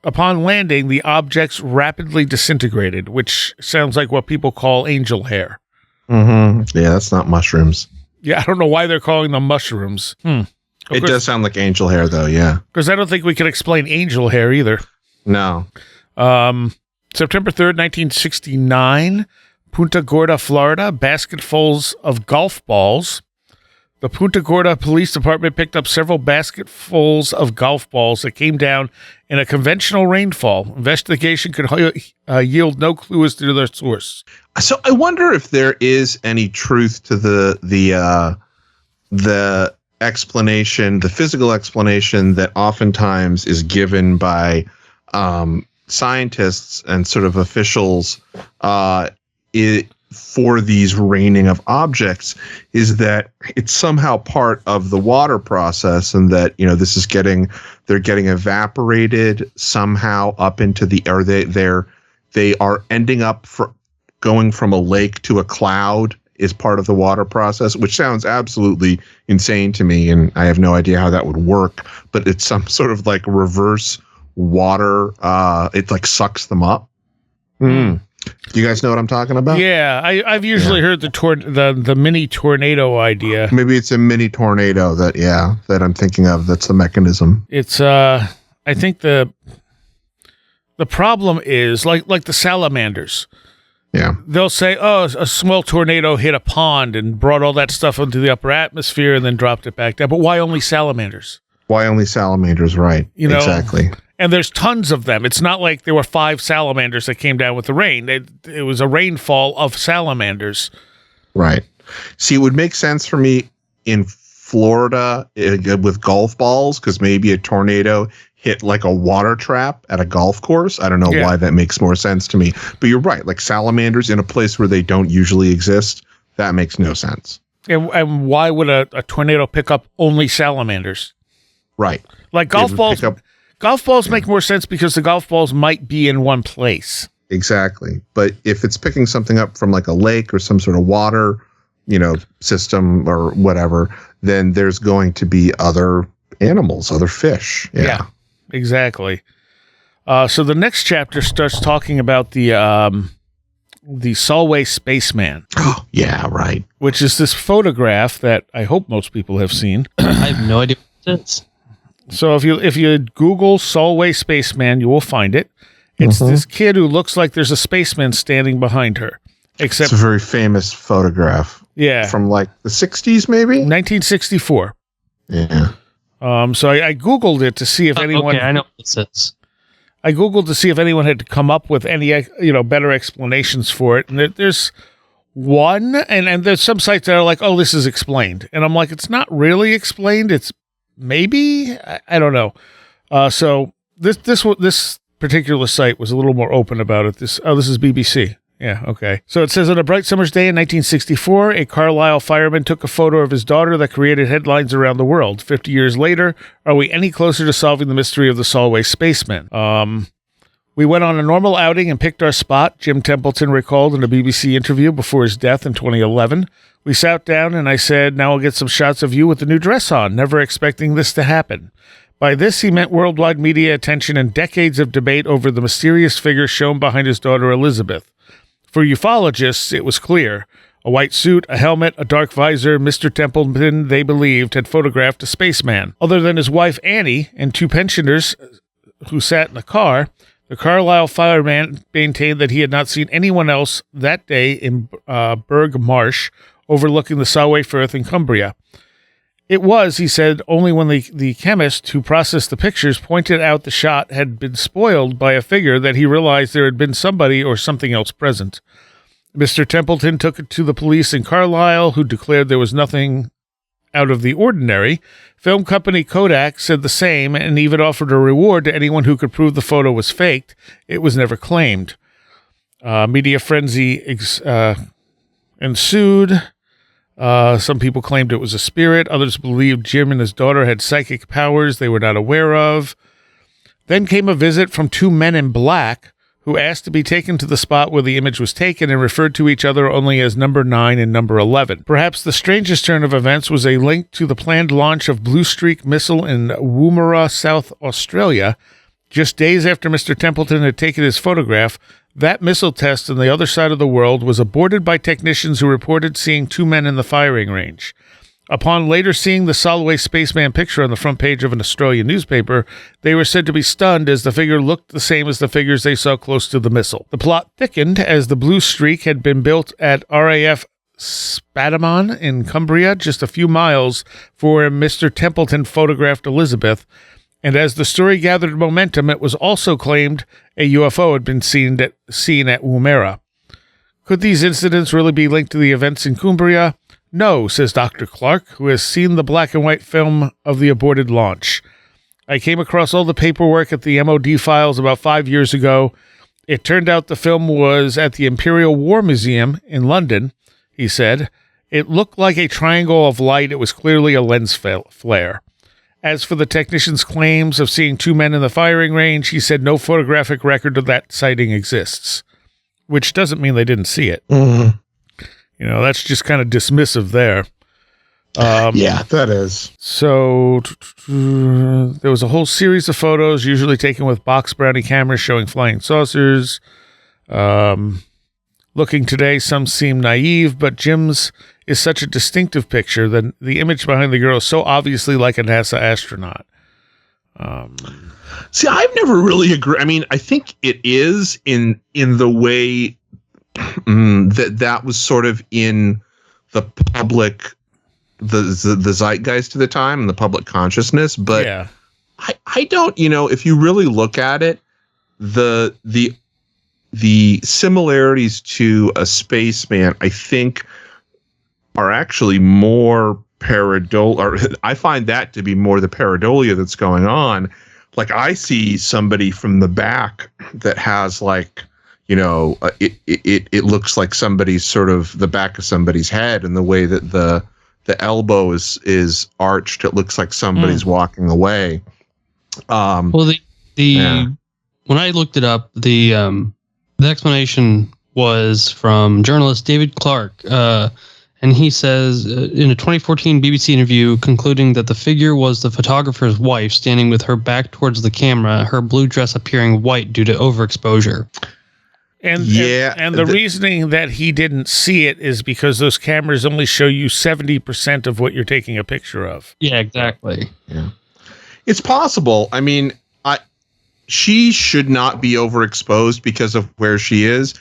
Upon landing, the objects rapidly disintegrated, which sounds like what people call angel hair. Mm-hmm. Yeah, that's not mushrooms. Yeah, I don't know why they're calling them mushrooms. It does sound like angel hair, though, yeah. Because I don't think we can explain angel hair either. No. September 3rd, 1969, Punta Gorda, Florida, basketfuls of golf balls. The Punta Gorda Police Department picked up several basketfuls of golf balls that came down in a conventional rainfall. Investigation could yield no clue as to their source. So I wonder if there is any truth to the explanation, the physical explanation that oftentimes is given by for these raining of objects is that it's somehow part of the water process, and that, you know, this is they're getting evaporated somehow up into the air. They are ending up going from a lake to a cloud is part of the water process, which sounds absolutely insane to me, and I have no idea how that would work, but it's some sort of like reverse water. It like sucks them up. Do you guys know what I'm talking about? Yeah, I've usually heard the mini tornado idea. Maybe it's a mini tornado that I'm thinking of. That's the mechanism. It's I think the problem is like the salamanders. Yeah. They'll say, oh, a small tornado hit a pond and brought all that stuff into the upper atmosphere and then dropped it back down. But why only salamanders? Why only salamanders, right? You know, exactly. And there's tons of them. It's not like there were 5 salamanders that came down with the rain. It was a rainfall of salamanders. Right. See, it would make sense for me in Florida with golf balls, because maybe a tornado hit like a water trap at a golf course. I don't know why that makes more sense to me. But you're right. Like salamanders in a place where they don't usually exist, that makes no sense. And why would a tornado pick up only salamanders? Right. Like golf balls. Golf balls make more sense because the golf balls might be in one place. Exactly. But if it's picking something up from like a lake or some sort of water, you know, system or whatever, then there's going to be other animals, other fish. Yeah. Exactly. So the next chapter starts talking about the Solway spaceman. Oh, yeah, right. Which is this photograph that I hope most people have seen. I have no idea what it is. So if you Google Solway spaceman, you will find it. It's this kid who looks like there's a spaceman standing behind her. Except it's a very famous photograph. Yeah. From like the 60s, maybe? 1964. Yeah. So I Googled it to see if anyone... Okay, I know what this is. I Googled to see if anyone had come up with any, better explanations for it. And there's one, and there's some sites that are like, oh, this is explained. And I'm like, it's not really explained. It's maybe, I don't know. So this particular site was a little more open about it. This is BBC. Yeah, okay. So it says, on a bright summer's day in 1964, a Carlisle fireman took a photo of his daughter that created headlines around the world. 50 years later, are we any closer to solving the mystery of the Solway spaceman? We went on a normal outing and picked our spot, Jim Templeton recalled in a BBC interview before his death in 2011. We sat down and I said, now I'll get some shots of you with the new dress on, never expecting this to happen. By this, he meant worldwide media attention and decades of debate over the mysterious figure shown behind his daughter Elizabeth. For ufologists, it was clear. A white suit, a helmet, a dark visor, Mr. Templeton, they believed, had photographed a spaceman. Other than his wife Annie and 2 pensioners who sat in the car, the Carlisle fireman maintained that he had not seen anyone else that day in Burgh Marsh, overlooking the Solway Firth in Cumbria. It was, he said, only when the chemist who processed the pictures pointed out the shot had been spoiled by a figure that he realized there had been somebody or something else present. Mr. Templeton took it to the police in Carlisle, who declared there was nothing out of the ordinary. Film company Kodak said the same and even offered a reward to anyone who could prove the photo was faked. It was never claimed. Media frenzy ensued. Some people claimed it was a spirit. Others believed Jim and his daughter had psychic powers they were not aware of. Then came a visit from 2 men in black who asked to be taken to the spot where the image was taken and referred to each other only as number 9 and number 11. Perhaps the strangest turn of events was a link to the planned launch of Blue Streak missile in Woomera, South Australia. Just days after Mr. Templeton had taken his photograph, that missile test on the other side of the world was aborted by technicians who reported seeing 2 men in the firing range. Upon later seeing the Solway spaceman picture on the front page of an Australian newspaper, they were said to be stunned as the figure looked the same as the figures they saw close to the missile. The plot thickened as the Blue Streak had been built at RAF Spadamon in Cumbria, just a few miles from where Mr. Templeton photographed Elizabeth. And as the story gathered momentum, it was also claimed a UFO had been seen at Woomera. Could these incidents really be linked to the events in Cumbria? No, says Dr. Clark, who has seen the black and white film of the aborted launch. I came across all the paperwork at the MOD files about 5 years ago. It turned out the film was at the Imperial War Museum in London, he said. It looked like a triangle of light. It was clearly a lens flare. As for the technician's claims of seeing two men in the firing range, he said no photographic record of that sighting exists, which doesn't mean they didn't see it. Mm-hmm. You know, that's just kind of dismissive there. Yeah, that is. So there was a whole series of photos, usually taken with box brownie cameras showing flying saucers. Looking today, some seem naive, but Jim's is such a distinctive picture that the image behind the girl is so obviously like a NASA astronaut. See, I've never really agreed. I mean, I think it is in the way that was sort of in the public, the zeitgeist of the time and the public consciousness. But yeah. I don't, if you really look at it, the similarities to a spaceman, I think, are actually more or I find that to be more the pareidolia that's going on. Like, I see somebody from the back that has it looks like somebody's sort of the back of somebody's head, and the way that the elbow is arched, it looks like somebody's walking away. Well, when I looked it up, the explanation was from journalist David Clark, and he says in a 2014 BBC interview, concluding that the figure was the photographer's wife standing with her back towards the camera, her blue dress appearing white due to overexposure. And the reasoning that he didn't see it is because those cameras only show you 70% of what you're taking a picture of. Yeah, exactly. Yeah, it's possible. I mean, she should not be overexposed because of where she is.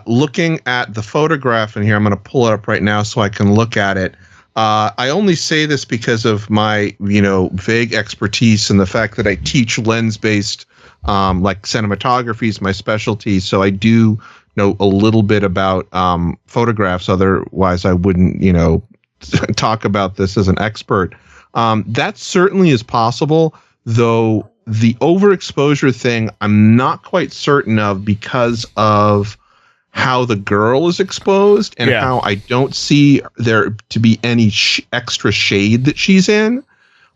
Looking at the photograph in here, I'm going to pull it up right now so I can look at it. I only say this because of my, vague expertise and the fact that I teach lens-based, cinematography is my specialty. So I do know a little bit about photographs. Otherwise, I wouldn't, talk about this as an expert. That certainly is possible, though. The overexposure thing, I'm not quite certain of because of how the girl is exposed and how I don't see there to be any extra shade that she's in.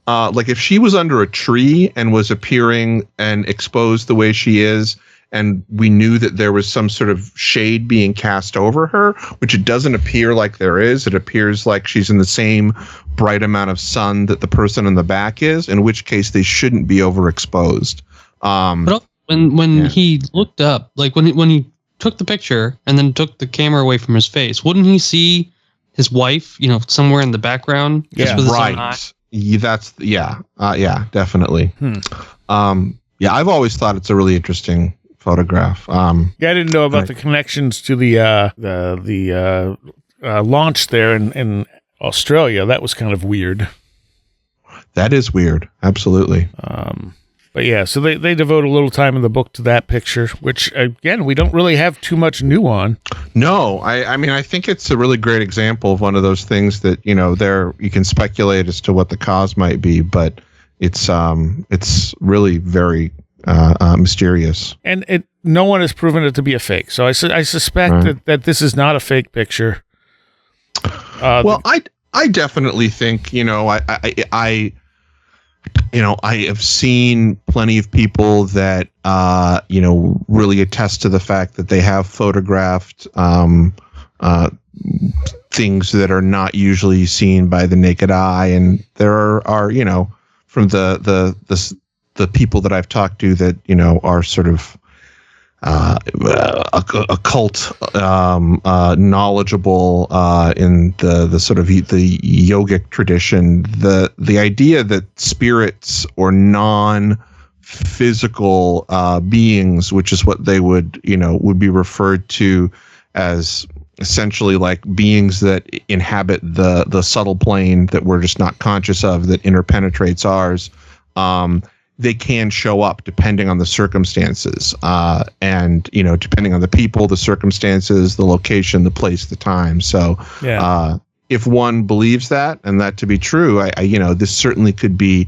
Like if she was under a tree and was appearing and exposed the way she is, and we knew that there was some sort of shade being cast over her, which it doesn't appear like there is. It appears like she's in the same bright amount of sun that the person in the back is, in which case they shouldn't be overexposed. But when he looked up, like when he took the picture and then took the camera away from his face, wouldn't he see his wife, somewhere in the background? Yeah, right. Yeah, definitely. Yeah, I've always thought it's a really interesting photograph. I didn't know about the connections to the launch there in Australia. That was kind of weird. That is weird. Absolutely. But yeah, so they devote a little time in the book to that picture, which again, we don't really have too much new on. No, I mean, I think it's a really great example of one of those things that, there you can speculate as to what the cause might be, but it's really very mysterious. And no one has proven it to be a fake. So I suspect that this is not a fake picture. Well, I definitely think, I have seen plenty of people that, really attest to the fact that they have photographed things that are not usually seen by the naked eye. And there are from the people that I've talked to that, are sort of occult, knowledgeable in the sort of the yogic tradition, the idea that spirits or non-physical beings, which is what they would be referred to as essentially like beings that inhabit the subtle plane that we're just not conscious of, that interpenetrates ours, they can show up depending on the circumstances, and depending on the people, the circumstances, the location, the place, the time. So if one believes that and that to be true, I this certainly could be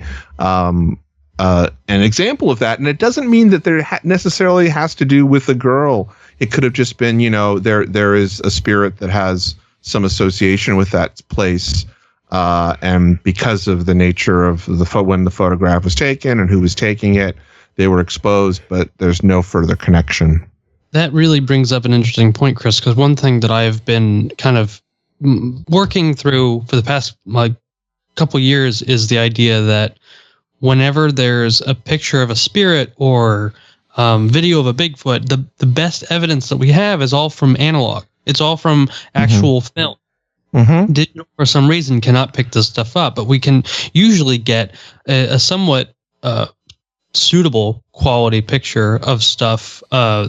an example of that. And it doesn't mean that there necessarily has to do with a girl. It could have just been, there is a spirit that has some association with that place. And because of the nature of when the photograph was taken and who was taking it, they were exposed, but there's no further connection. That really brings up an interesting point, Chris, because one thing that I've been kind of working through for the past couple years is the idea that whenever there's a picture of a spirit or video of a Bigfoot, the best evidence that we have is all from analog. It's all from actual film. Digital, for some reason, cannot pick this stuff up, but we can usually get a somewhat suitable quality picture of stuff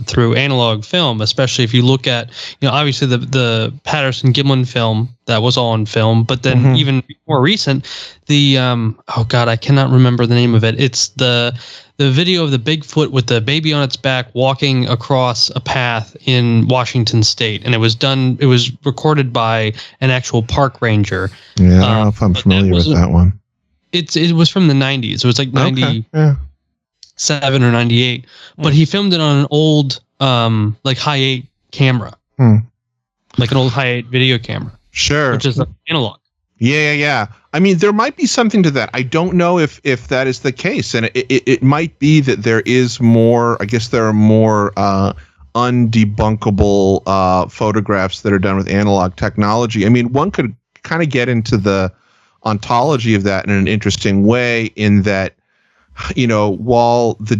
through analog film, especially if you look at, obviously the Patterson-Gimlin film, that was all on film, but then even more recent, the oh god, I cannot remember the name of it. It's the video of the Bigfoot with the baby on its back walking across a path in Washington State, and it was recorded by an actual park ranger. Yeah, I don't know if I'm familiar with that one. It was from the 90s. It was like 97 or 98, but he filmed it on an old like high 8 camera, like an old high 8 video camera, sure, which is analog. Yeah. I mean, there might be something to that. I don't know if that is the case, and it might be that there is more. I guess there are more undebunkable photographs that are done with analog technology. I mean, one could kind of get into the ontology of that in an interesting way, in that, while the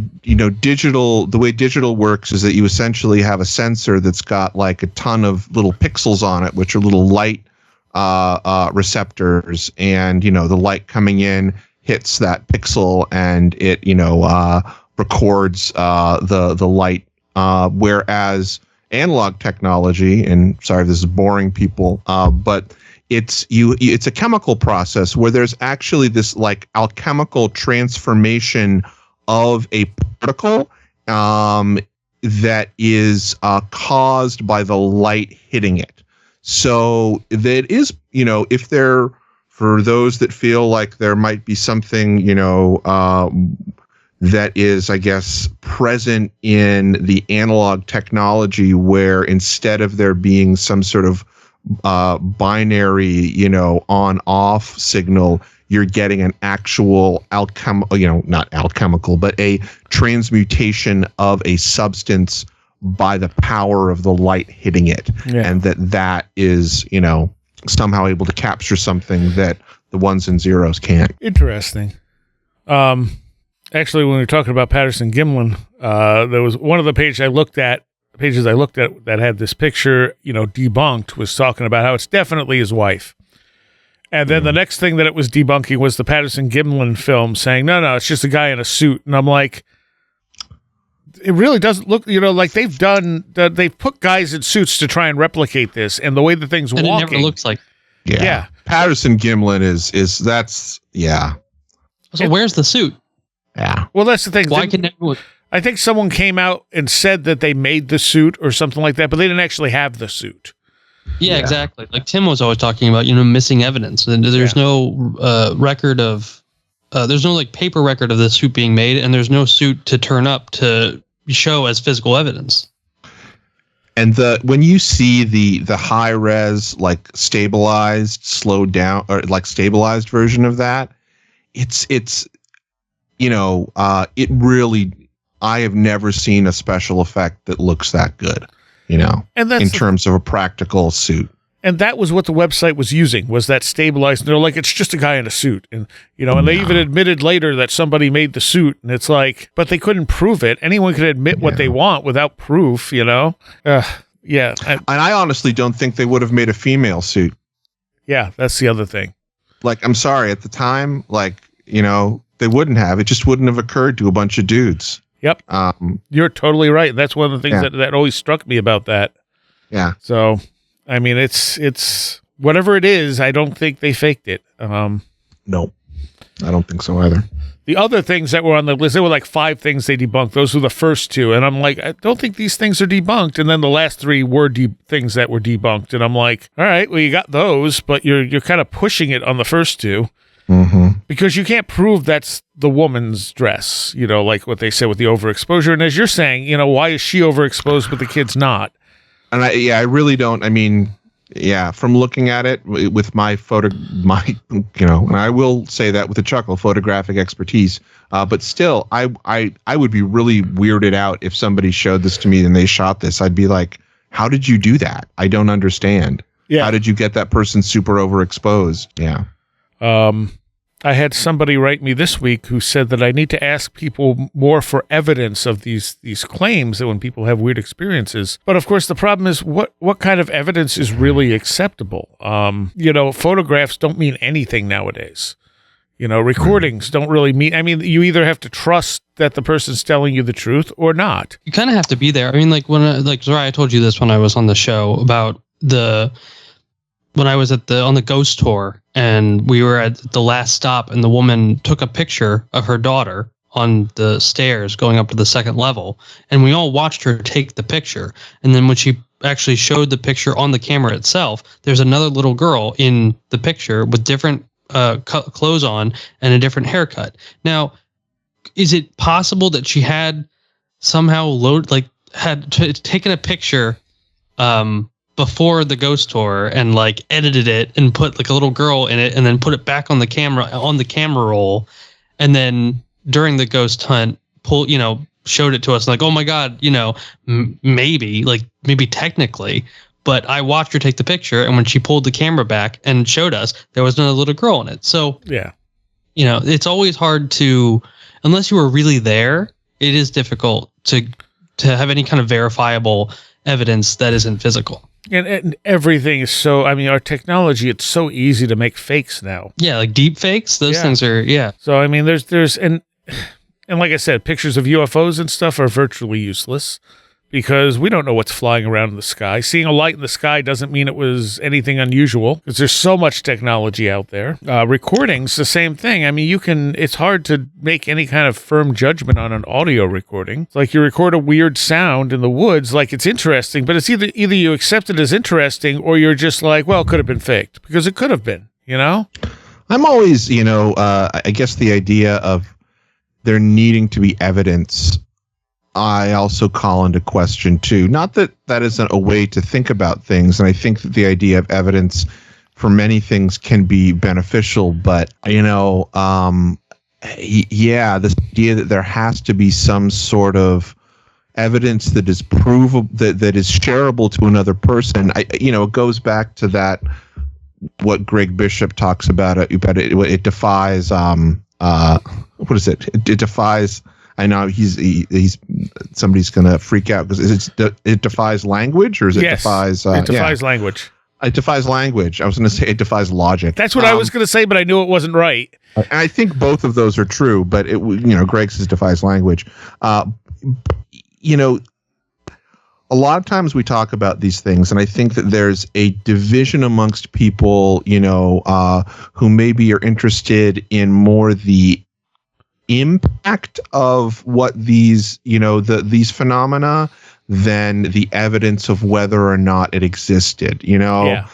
way digital works is that you essentially have a sensor that's got like a ton of little pixels on it, which are little light receptors, and the light coming in hits that pixel and it records the light, whereas analog technology, and sorry if this is boring people, but it's a chemical process where there's actually this like alchemical transformation of a particle that is caused by the light hitting it. So that is, if there, for those that feel like there might be something, that is, I guess, present in the analog technology, where instead of there being some sort of binary, on-off signal, you're getting an actual not alchemical, but a transmutation of a substance by the power of the light hitting it. Yeah. And that is, somehow able to capture something that the ones and zeros can't. Interesting. Actually, when we were talking about Patterson-Gimlin, there was one of the pages I looked at that had this picture, debunked, was talking about how it's definitely his wife. And then the next thing that it was debunking was the Patterson-Gimlin film, saying, no, it's just a guy in a suit. And I'm like, it really doesn't look, like they've put guys in suits to try and replicate this, and the way the thing's walking. It never looks like. Yeah. Patterson-Gimlin is that's. So where's the suit? Yeah. Well, that's the thing. Why can everyone? I think someone came out and said that they made the suit or something like that, but they didn't actually have the suit. Yeah, exactly. Like Tim was always talking about, missing evidence. And there's no record of, there's no like paper record of the suit being made, and there's no suit to turn up to show as physical evidence. And when you see the high res, like stabilized, slowed down, or like stabilized version of that, it really, I have never seen a special effect that looks that good, and that's in terms of a practical suit. And that was what the website was using, was that stabilized. And they're like, it's just a guy in a suit. And, and they even admitted later that somebody made the suit. And it's like, but they couldn't prove it. Anyone could admit what they want without proof, Yeah. And I honestly don't think they would have made a female suit. Yeah, that's the other thing. Like, I'm sorry, at the time, they wouldn't have. It just wouldn't have occurred to a bunch of dudes. Yep. You're totally right. That's one of the things that always struck me about that. Yeah. So, I mean, it's whatever it is, I don't think they faked it. No, I don't think so either. The other things that were on the list, there were like 5 things they debunked. Those were the first 2. And I'm like, I don't think these things are debunked. And then the last 3 were things that were debunked. And I'm like, all right, well, you got those, but you're kind of pushing it on the first 2. because you can't prove that's the woman's dress, like what they say with the overexposure. And as you're saying, why is she overexposed but the kid's not? And I really don't. I mean, yeah, from looking at it with my and I will say that with a chuckle, photographic expertise. But still, I would be really weirded out if somebody showed this to me and they shot this. I'd be like, how did you do that? I don't understand. Yeah. How did you get that person super overexposed? Yeah. I had somebody write me this week who said that I need to ask people more for evidence of these claims that when people have weird experiences. But of course, the problem is what kind of evidence is really acceptable? Photographs don't mean anything nowadays. Recordings don't really mean. I mean, you either have to trust that the person's telling you the truth or not. You kind of have to be there. I mean, like Seriah, I told you this when I was on the show about when I was on the ghost tour, and we were at the last stop, and the woman took a picture of her daughter on the stairs going up to the second level, and we all watched her take the picture. And then when she actually showed the picture on the camera itself, there's another little girl in the picture with different clothes on and a different haircut. Now, is it possible that she had somehow taken a picture before the ghost tour and edited it and put a little girl in it and then put it back on the camera roll, and then during the ghost hunt showed it to us oh my God, maybe technically, but I watched her take the picture, and when she pulled the camera back and showed us, there was another little girl in it. So yeah, it's always hard to, unless you were really there, it is difficult to have any kind of verifiable evidence that isn't physical. And everything is so, I mean, our technology, it's so easy to make fakes now. Yeah, like deep fakes, those things are, yeah. So, I mean, there's and like I said, pictures of UFOs and stuff are virtually useless because we don't know what's flying around in the sky. Seeing a light in the sky doesn't mean it was anything unusual because there's so much technology out there. Recordings, the same thing. I mean, it's hard to make any kind of firm judgment on an audio recording. It's like you record a weird sound in the woods, it's interesting, but it's either you accept it as interesting or you're just like, well, it could have been faked because it could have been, I'm always, I guess the idea of there needing to be evidence, I also call into question too. Not that that isn't a way to think about things, and I think that the idea of evidence for many things can be beneficial. But this idea that there has to be some sort of evidence that is provable, that is shareable to another person. It goes back to that what Greg Bishop talks about. It defies. What is it? It defies. I know he's somebody's gonna freak out because it defies language, or is it defies? It defies language. It defies language. I was gonna say it defies logic. That's what I was gonna say, but I knew it wasn't right. And I think both of those are true, but Greg says defies language. A lot of times we talk about these things, and I think that there's a division amongst people, who maybe are interested in more the impact of what these phenomena than the evidence of whether or not it existed. And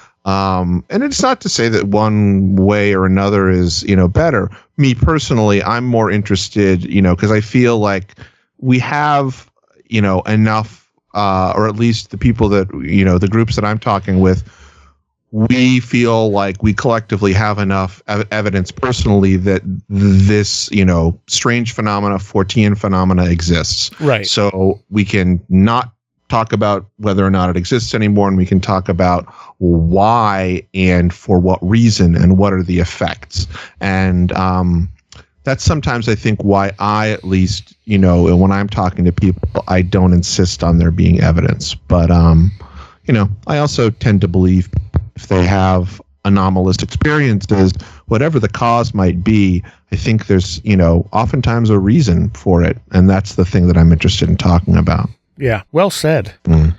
it's not to say that one way or another is better. Me personally, I'm more interested, because I feel like we have enough, or at least the people that the groups that I'm talking with, we feel like we collectively have enough evidence personally that this, strange phenomena, Fortean phenomena exists. Right. So we can not talk about whether or not it exists anymore, and we can talk about why and for what reason and what are the effects. And that's sometimes I think why I, at least, when I'm talking to people, I don't insist on there being evidence. But, I also tend to believe if they have anomalous experiences, whatever the cause might be, I think there's, oftentimes a reason for it. And that's the thing that I'm interested in talking about. Yeah. Well said. Okay.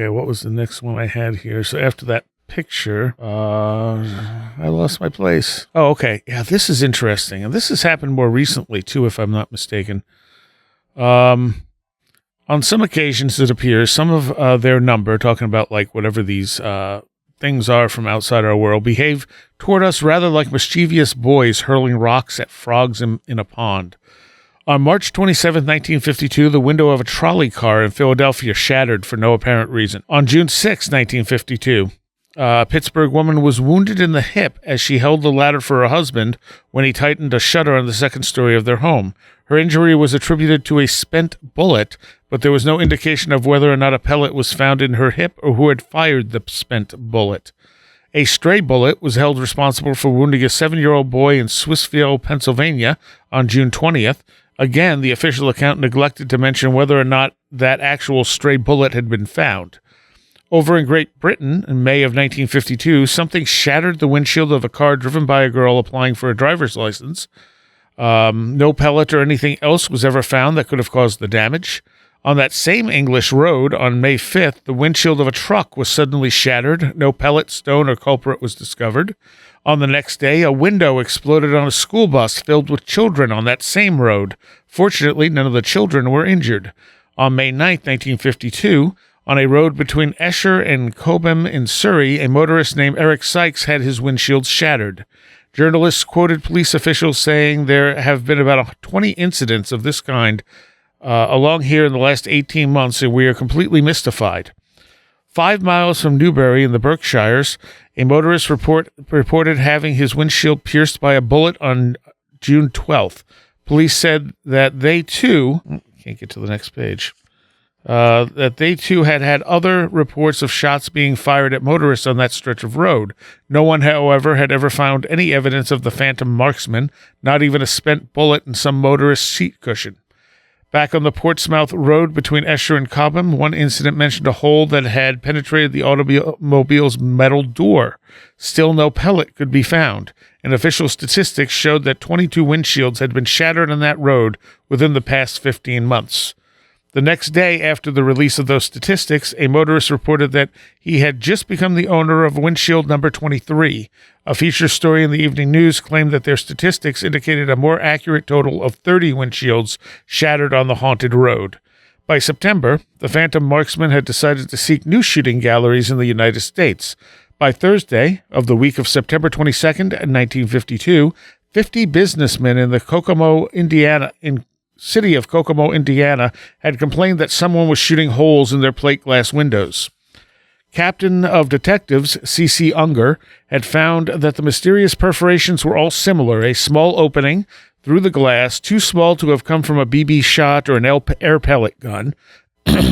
What was the next one I had here? So after that picture, I lost my place. Oh, okay. Yeah. This is interesting. And this has happened more recently too, if I'm not mistaken. On some occasions, it appears some of their number, talking about whatever these things are from outside our world, behave toward us rather like mischievous boys hurling rocks at frogs in a pond. On March 27, 1952, the window of a trolley car in Philadelphia shattered for no apparent reason. On June 6, 1952, a Pittsburgh woman was wounded in the hip as she held the ladder for her husband when he tightened a shutter on the second story of their home. Her injury was attributed to a spent bullet, but there was no indication of whether or not a pellet was found in her hip or who had fired the spent bullet. A stray bullet was held responsible for wounding a 7-year-old boy in Swissville, Pennsylvania on June 20th. Again, the official account neglected to mention whether or not that actual stray bullet had been found. Over in Great Britain, in May of 1952, something shattered the windshield of a car driven by a girl applying for a driver's license. No pellet or anything else was ever found that could have caused the damage. On that same English road, on May 5th, the windshield of a truck was suddenly shattered. No pellet, stone, or culprit was discovered. On the next day, a window exploded on a school bus filled with children on that same road. Fortunately, none of the children were injured. On May 9th, 1952, on a road between Esher and Cobham in Surrey, a motorist named Eric Sykes had his windshield shattered. Journalists quoted police officials saying there have been about 20 incidents of this kind along here in the last 18 months, and we are completely mystified. 5 miles from Newbury in the Berkshires, a motorist reported having his windshield pierced by a bullet on June 12th. Police said that they too, can't get to the next page, that they too had other reports of shots being fired at motorists on that stretch of road. No one, however, had ever found any evidence of the phantom marksman, not even a spent bullet in some motorist's seat cushion. Back on the Portsmouth Road between Esher and Cobham, one incident mentioned a hole that had penetrated the automobile's metal door. Still no pellet could be found, and official statistics showed that 22 windshields had been shattered on that road within the past 15 months. The next day after the release of those statistics, a motorist reported that he had just become the owner of windshield number 23. A feature story in the Evening News claimed that their statistics indicated a more accurate total of 30 windshields shattered on the haunted road. By September, the phantom marksman had decided to seek new shooting galleries in the United States. By Thursday of the week of September 22nd, 1952, 50 businessmen in the city of Kokomo, Indiana, had complained that someone was shooting holes in their plate glass windows. Captain of Detectives C.C. Unger had found that the mysterious perforations were all similar, a small opening through the glass, too small to have come from a BB shot or an air pellet gun,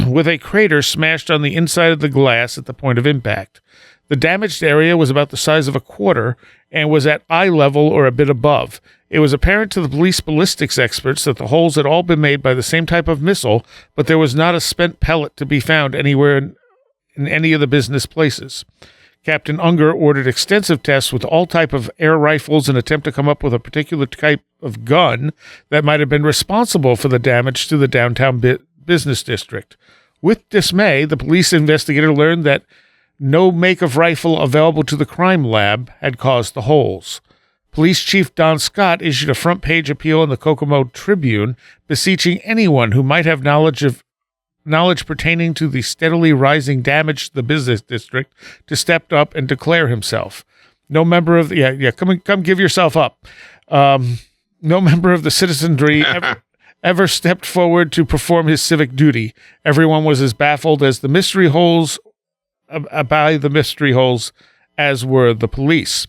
with a crater smashed on the inside of the glass at the point of impact. The damaged area was about the size of a quarter and was at eye level or a bit above. It was apparent to the police ballistics experts that the holes had all been made by the same type of missile, but there was not a spent pellet to be found anywhere in any of the business places. Captain Unger ordered extensive tests with all type of air rifles in an attempt to come up with a particular type of gun that might have been responsible for the damage to the downtown business district. With dismay, the police investigator learned that no make of rifle available to the crime lab had caused the holes. Police Chief Don Scott issued a front-page appeal in the Kokomo Tribune, beseeching anyone who might have knowledge pertaining to the steadily rising damage to the business district to step up and declare himself. No member of the come give yourself up. No member of the citizenry ever stepped forward to perform his civic duty. Everyone was as baffled as the mystery holes as were the police.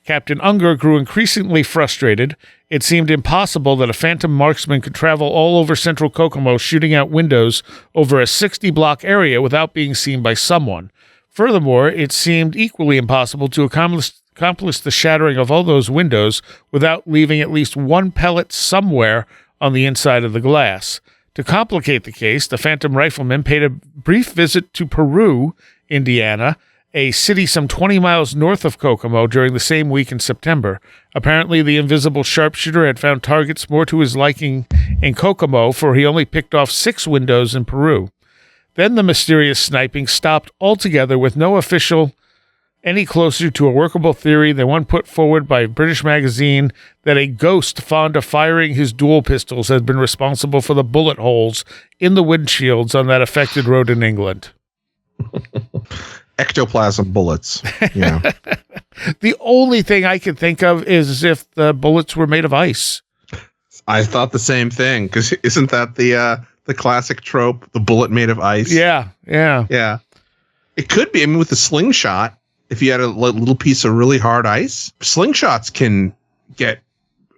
Captain Unger grew increasingly frustrated. It seemed impossible that a phantom marksman could travel all over central Kokomo shooting out windows over a 60-block area without being seen by someone. Furthermore, it seemed equally impossible to accomplish the shattering of all those windows without leaving at least one pellet somewhere on the inside of the glass. To complicate the case, the phantom rifleman paid a brief visit to Peru, Indiana, a city some 20 miles north of Kokomo, during the same week in September. Apparently, the invisible sharpshooter had found targets more to his liking in Kokomo, for he only picked off 6 windows in Peru. Then the mysterious sniping stopped altogether, with no official any closer to a workable theory than one put forward by British Magazine that a ghost fond of firing his dual pistols had been responsible for the bullet holes in the windshields on that affected road in England. ectoplasm bullets. Yeah. The only thing I can think of is if the bullets were made of ice. I thought the same thing, because isn't that the classic trope, the bullet made of ice? Yeah. Yeah. It could be. I mean, with the slingshot, if you had a little piece of really hard ice, slingshots can get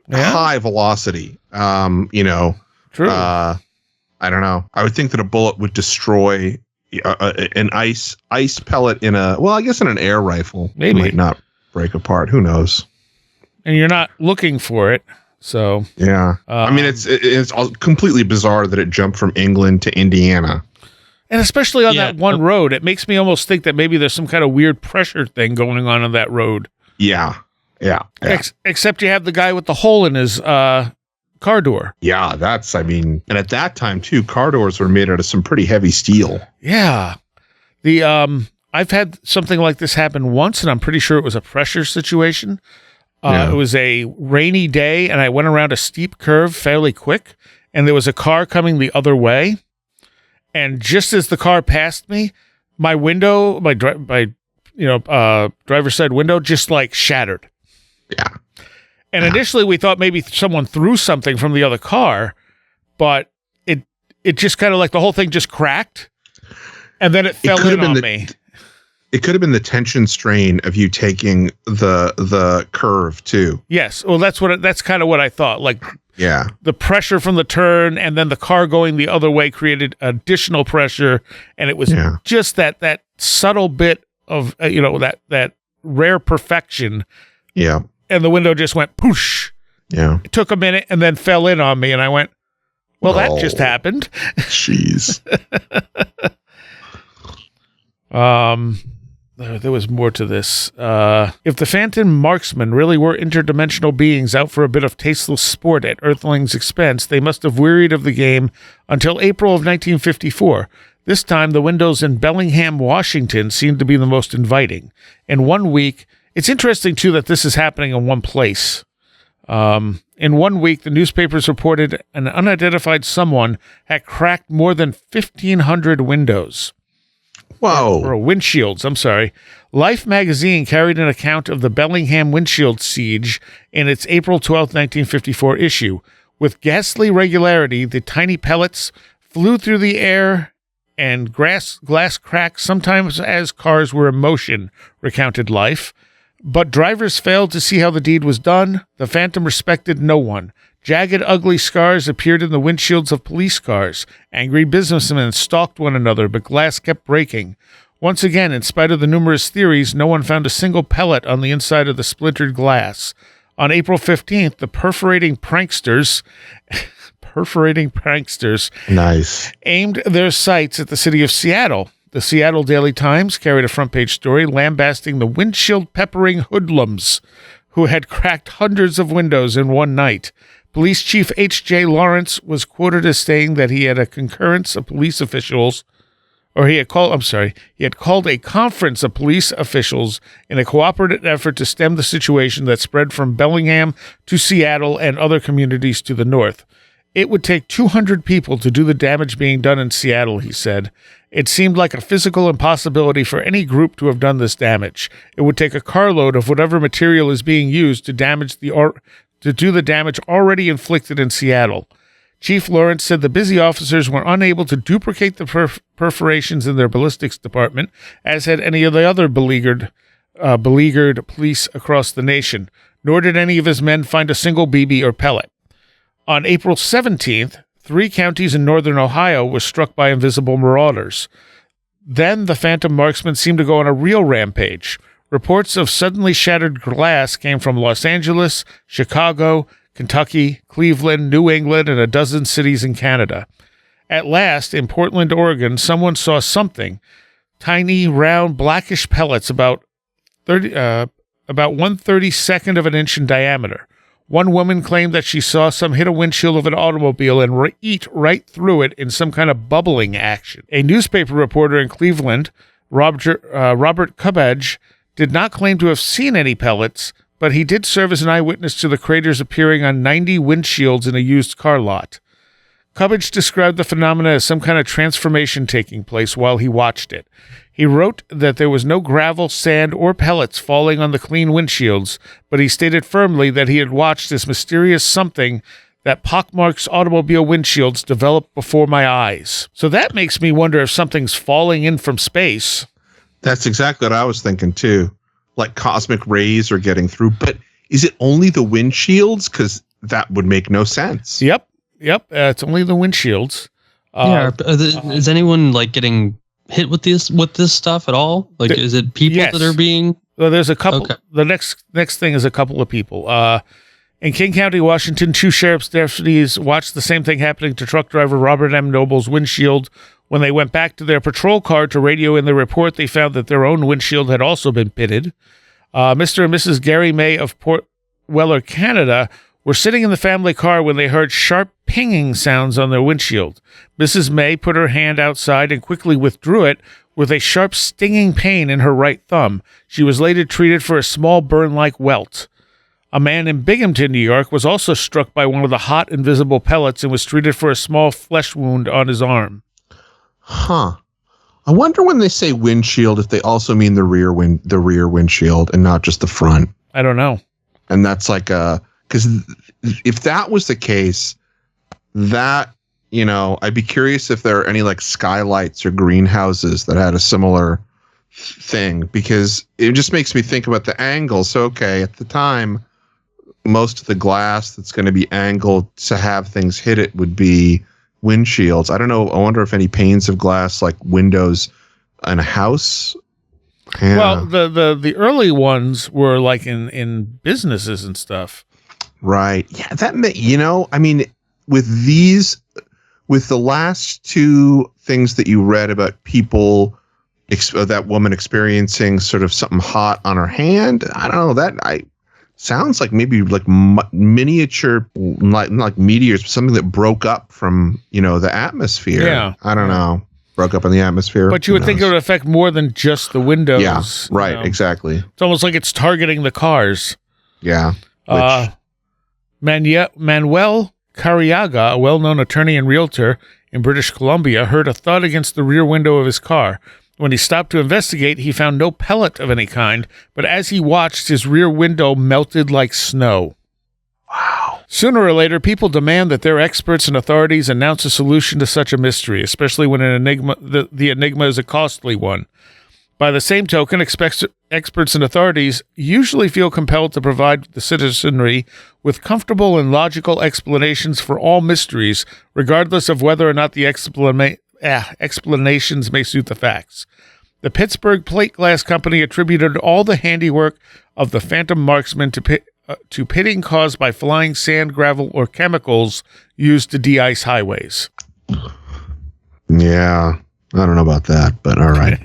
high velocity. True. I don't know. I would think that a bullet would destroy an ice pellet in I guess in an air rifle. Maybe. It might not break apart. Who knows? And you're not looking for it. So yeah, I mean, it's completely bizarre that it jumped from England to Indiana, and especially on that one road, it makes me almost think that maybe there's some kind of weird pressure thing going on that road. Yeah. Except you have the guy with the hole in his car door. Yeah, and at that time too, car doors were made out of some pretty heavy steel. Yeah, I've had something like this happen once, and I'm pretty sure it was a pressure situation. It was a rainy day, and I went around a steep curve fairly quick, and there was a car coming the other way. And just as the car passed me, my window, driver's side window, just like shattered. Yeah. And initially, we thought maybe someone threw something from the other car, but it just kind of like the whole thing just cracked, and then it fell in on me. It could have been the tension strain of you taking the curve too. Yes. Well, that's kind of what I thought. Like, yeah, the pressure from the turn and then the car going the other way created additional pressure, and it was just that subtle bit of that rare perfection. Yeah. And the window just went poosh. Yeah. It took a minute and then fell in on me, and I went, "Well, that just happened." Jeez. There was more to this. If the phantom marksmen really were interdimensional beings out for a bit of tasteless sport at Earthlings' expense, they must have wearied of the game until April of 1954. This time, the windows in Bellingham, Washington seemed to be the most inviting. In 1 week, it's interesting, too, that this is happening in one place. In 1 week, the newspapers reported an unidentified someone had cracked more than 1,500 windows. Whoa. Or windshields, I'm sorry. Life magazine carried an account of the Bellingham windshield siege in its April 12, 1954 issue. With ghastly regularity, the tiny pellets flew through the air and glass cracked sometimes as cars were in motion, recounted Life. But drivers failed to see how the deed was done. The phantom respected no one. Jagged, ugly scars appeared in the windshields of police cars. Angry businessmen stalked one another, but glass kept breaking. Once again, in spite of the numerous theories, no one found a single pellet on the inside of the splintered glass. On April 15th, the perforating pranksters nice, aimed their sights at the city of Seattle. The Seattle Daily Times carried a front-page story lambasting the windshield-peppering hoodlums who had cracked hundreds of windows in one night. Police Chief H.J. Lawrence was quoted as saying that he had a concurrence of police officials, he had called a conference of police officials in a cooperative effort to stem the situation that spread from Bellingham to Seattle and other communities to the north. It would take 200 people to do the damage being done in Seattle, he said. It seemed like a physical impossibility for any group to have done this damage. It would take a carload of whatever material is being used to do the damage already inflicted in Seattle. Chief Lawrence said the busy officers were unable to duplicate the perforations in their ballistics department, as had any of the other beleaguered police across the nation, nor did any of his men find a single BB or pellet. On April 17th, 3 counties in northern Ohio were struck by invisible marauders. Then the phantom marksmen seemed to go on a real rampage. Reports of suddenly shattered glass came from Los Angeles, Chicago, Kentucky, Cleveland, New England, and a dozen cities in Canada. At last, in Portland, Oregon, someone saw something. Tiny, round, blackish pellets about 1/32nd of an inch in diameter. One woman claimed that she saw some hit a windshield of an automobile and eat right through it in some kind of bubbling action. A newspaper reporter in Cleveland, Robert Cubbage, did not claim to have seen any pellets, but he did serve as an eyewitness to the craters appearing on 90 windshields in a used car lot. Cubbage described the phenomena as some kind of transformation taking place while he watched it. He wrote that there was no gravel, sand, or pellets falling on the clean windshields, but he stated firmly that he had watched this mysterious something that pockmarks automobile windshields develop before my eyes. So that makes me wonder if something's falling in from space. That's exactly what I was thinking too. Like cosmic rays are getting through, but is it only the windshields? Because that would make no sense. Yep. It's only the windshields. Is anyone like getting hit with this stuff at all? Like, is it people yes. that are being? Well, there's a couple. Okay. The next thing is a couple of people. In King County, Washington, 2 sheriff's deputies watched the same thing happening to truck driver Robert M. Noble's windshield. When they went back to their patrol car to radio in the report, they found that their own windshield had also been pitted. Mr. and Mrs. Gary May of Port Weller, Canada, were sitting in the family car when they heard sharp pinging sounds on their windshield. Mrs. May put her hand outside and quickly withdrew it with a sharp stinging pain in her right thumb. She was later treated for a small burn-like welt. A man in Binghamton, New York, was also struck by one of the hot, invisible pellets and was treated for a small flesh wound on his arm. Huh. I wonder when they say windshield if they also mean the rear windshield and not just the front. I don't know. And that's like because if that was the case, that, you know, I'd be curious if there are any like skylights or greenhouses that had a similar thing, because it just makes me think about the angle. So, okay, at the time, most of the glass that's going to be angled to have things hit it would be windshields. I don't know. I wonder if any panes of glass like windows in a house. Yeah. Well, the early ones were like in businesses and stuff. Right. Yeah. I mean, with the last 2 things that you read about people, that woman experiencing sort of something hot on her hand, I don't know, sounds like maybe like miniature, like meteors, something that broke up from, the atmosphere. Yeah. I don't know. Broke up in the atmosphere. But you would think it would affect more than just the windows. Yeah, right, exactly. It's almost like it's targeting the cars. Yeah. Manuel Carriaga, a well-known attorney and realtor in British Columbia, heard a thud against the rear window of his car. When he stopped to investigate, he found no pellet of any kind, but as he watched, his rear window melted like snow. Wow. Sooner or later, people demand that their experts and authorities announce a solution to such a mystery, especially when the enigma is a costly one. By the same token, experts and authorities usually feel compelled to provide the citizenry with comfortable and logical explanations for all mysteries, regardless of whether or not the explanations may suit the facts. The Pittsburgh Plate Glass Company attributed all the handiwork of the phantom marksman to pitting caused by flying sand, gravel, or chemicals used to de-ice highways. Yeah, I don't know about that, but all right.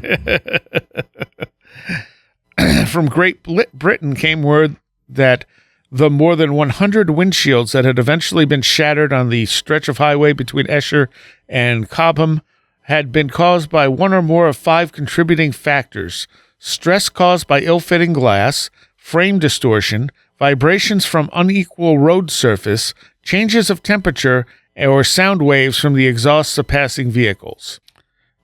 From Great Britain came word that the more than 100 windshields that had eventually been shattered on the stretch of highway between Esher and Cobham had been caused by one or more of 5 contributing factors: stress caused by ill-fitting glass, frame distortion, vibrations from unequal road surface, changes of temperature, or sound waves from the exhausts of passing vehicles.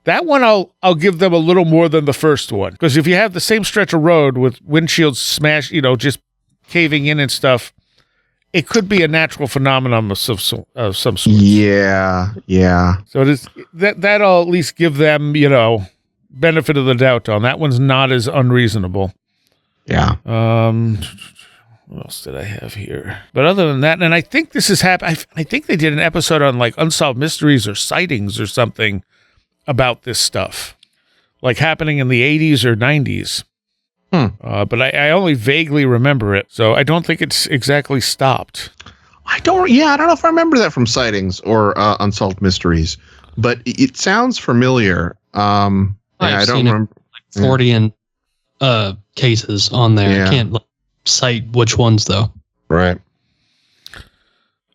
That one I'll give them a little more than the first one, because if you have the same stretch of road with windshields smashed, just caving in and stuff, it could be a natural phenomenon of some sort. Yeah. So it is that I'll at least give them, benefit of the doubt on. That one's not as unreasonable. Yeah. What else did I have here? But other than that, and I think this has happened. I think they did an episode on like unsolved mysteries or sightings or something about this stuff, like happening in the 80s or 90s. But I only vaguely remember it, so I don't think it's exactly stopped. I don't know if I remember that from sightings or unsolved mysteries, but it sounds familiar. I don't remember. Like 40 cases on there. Yeah. I can't cite which ones though. Right.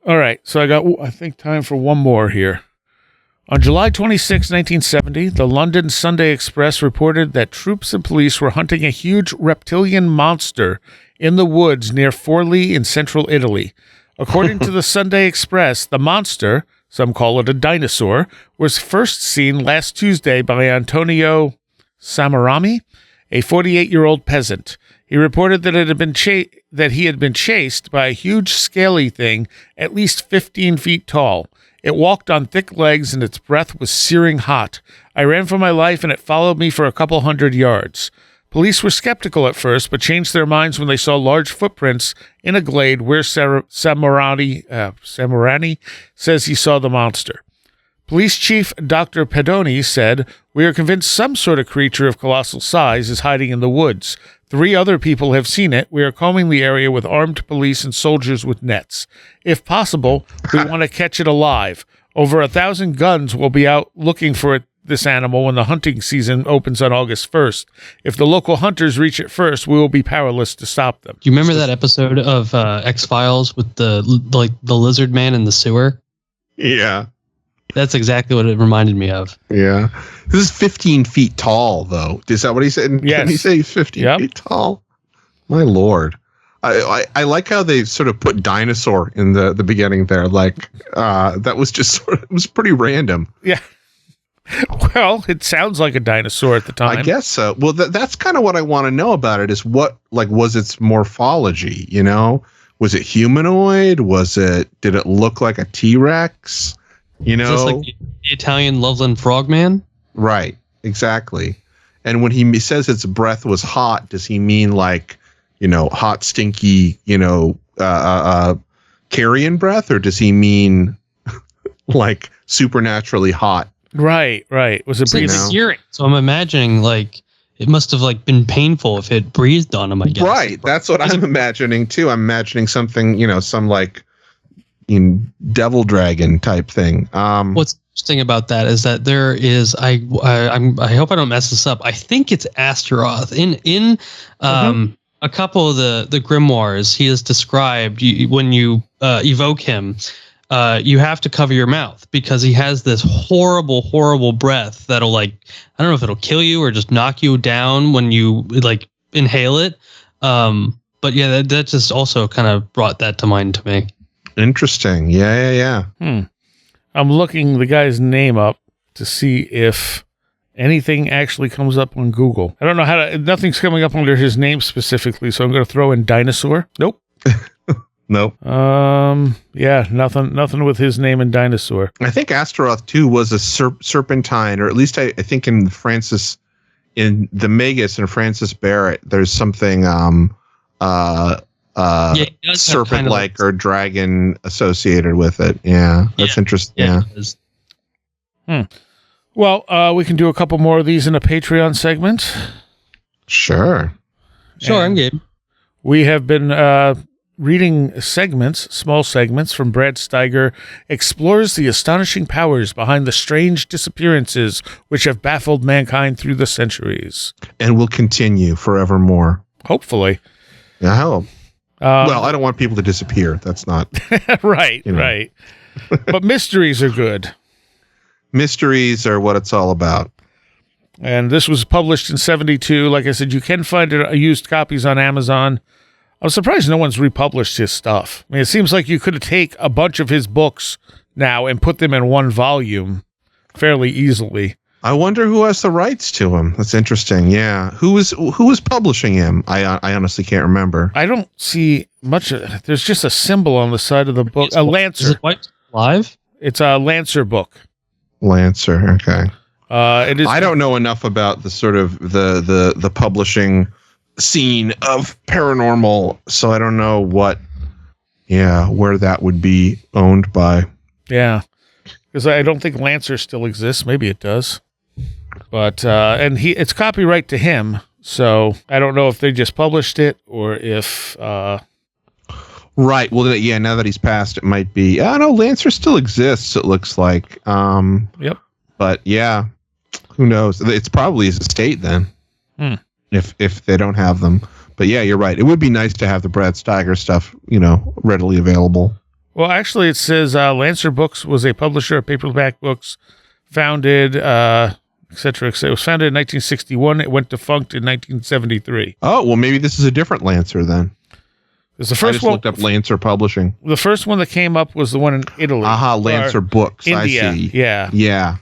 All right, so I think time for one more here. On July 26, 1970, the London Sunday Express reported that troops and police were hunting a huge reptilian monster in the woods near Forlì in central Italy. According to the Sunday Express, the monster, some call it a dinosaur, was first seen last Tuesday by Antonio Samarami, a 48-year-old peasant. He reported that he had been chased by a huge scaly thing at least 15 feet tall. It walked on thick legs and its breath was searing hot. I ran for my life and it followed me for a couple hundred yards. Police were skeptical at first, but changed their minds when they saw large footprints in a glade where Samarani says he saw the monster. Police Chief Dr. Pedoni said, "We are convinced some sort of creature of colossal size is hiding in the woods. 3 other people have seen it. We are combing the area with armed police and soldiers with nets. If possible, we want to catch it alive. Over 1,000 guns will be out looking for this animal when the hunting season opens on August 1st. If the local hunters reach it first, we will be powerless to stop them." Do you remember that episode of X-Files with the lizard man in the sewer? Yeah. That's exactly what it reminded me of. Yeah. This is 15 feet tall, though. Is that what he said? Yes. Can he say he's 15 feet tall? My Lord. I like how they sort of put dinosaur in the beginning there. Like, that was just it was pretty random. Yeah. Well, it sounds like a dinosaur at the time. I guess so. Well, that's kind of what I want to know about it is what, like, was its morphology, you know? Was it humanoid? Did it look like a T-Rex? You know? Is this like the Italian Loveland Frogman? Right. Exactly. And when he says its breath was hot, does he mean like, you know, hot, stinky, you know, carrion breath? Or does he mean like supernaturally hot? Right. Was it breathing? It's searing. So I'm imagining like it must have like been painful if it breathed on him, I guess. Right. That's what I'm imagining too. I'm imagining something, you know, some like devil dragon type thing. What's interesting about that is that there is I hope I don't mess this up. I think it's Astaroth in a couple of the grimoires. He is described when you evoke him. You have to cover your mouth because he has this horrible breath that'll like, I don't know if it'll kill you or just knock you down when you like inhale it. But yeah, that just also kind of brought that to mind to me. Interesting. Yeah. I'm looking the guy's name up to see if anything actually comes up on Google. I don't know nothing's coming up under his name specifically, so I'm going to throw in dinosaur. Nope. Nope. Yeah, nothing with his name and dinosaur. I think Astaroth too was a serpentine, or at least I think in the Magus and Francis Barrett, there's something serpent-like or dragon associated with it. Yeah, that's interesting. Yeah. Well, we can do a couple more of these in a Patreon segment. Sure, I'm game. We have been reading small segments from Brad Steiger, explores the astonishing powers behind the strange disappearances which have baffled mankind through the centuries. And will continue forevermore. Hopefully. I hope. Well, I don't want people to disappear. That's not... Right. But mysteries are good. Mysteries are what it's all about. And this was published in 1972. Like I said, you can find used copies on Amazon. I'm surprised no one's republished his stuff. I mean, it seems like you could take a bunch of his books now and put them in one volume fairly easily. I wonder who has the rights to him. That's interesting. Yeah. Who was publishing him? I honestly can't remember. I don't see much. There's just a symbol on the side of the book. A Lancer. Is it white live? It's a Lancer book. Lancer. Okay. It is. I don't know enough about the sort of the publishing scene of Paranormal, so I don't know where that would be owned by. Yeah. Because I don't think Lancer still exists. Maybe it does. But and it's copyright to him, so I don't know if they just published it or if Right. Well, yeah, now that he's passed, it might be. I don't know, Lancer still exists, it looks like. Yep. But yeah, who knows? It's probably his estate then. If they don't have them. But yeah, you're right. It would be nice to have the Brad Steiger stuff, readily available. Well, actually, it says Lancer Books was a publisher of paperback books, founded, et cetera, et cetera. It was founded in 1961. It went defunct in 1973. Oh, well, maybe this is a different Lancer then. Because the I first just one, looked up Lancer Publishing. the first one that came up was the one in Italy. Lancer Or Books. India. I see. Yeah. Yeah.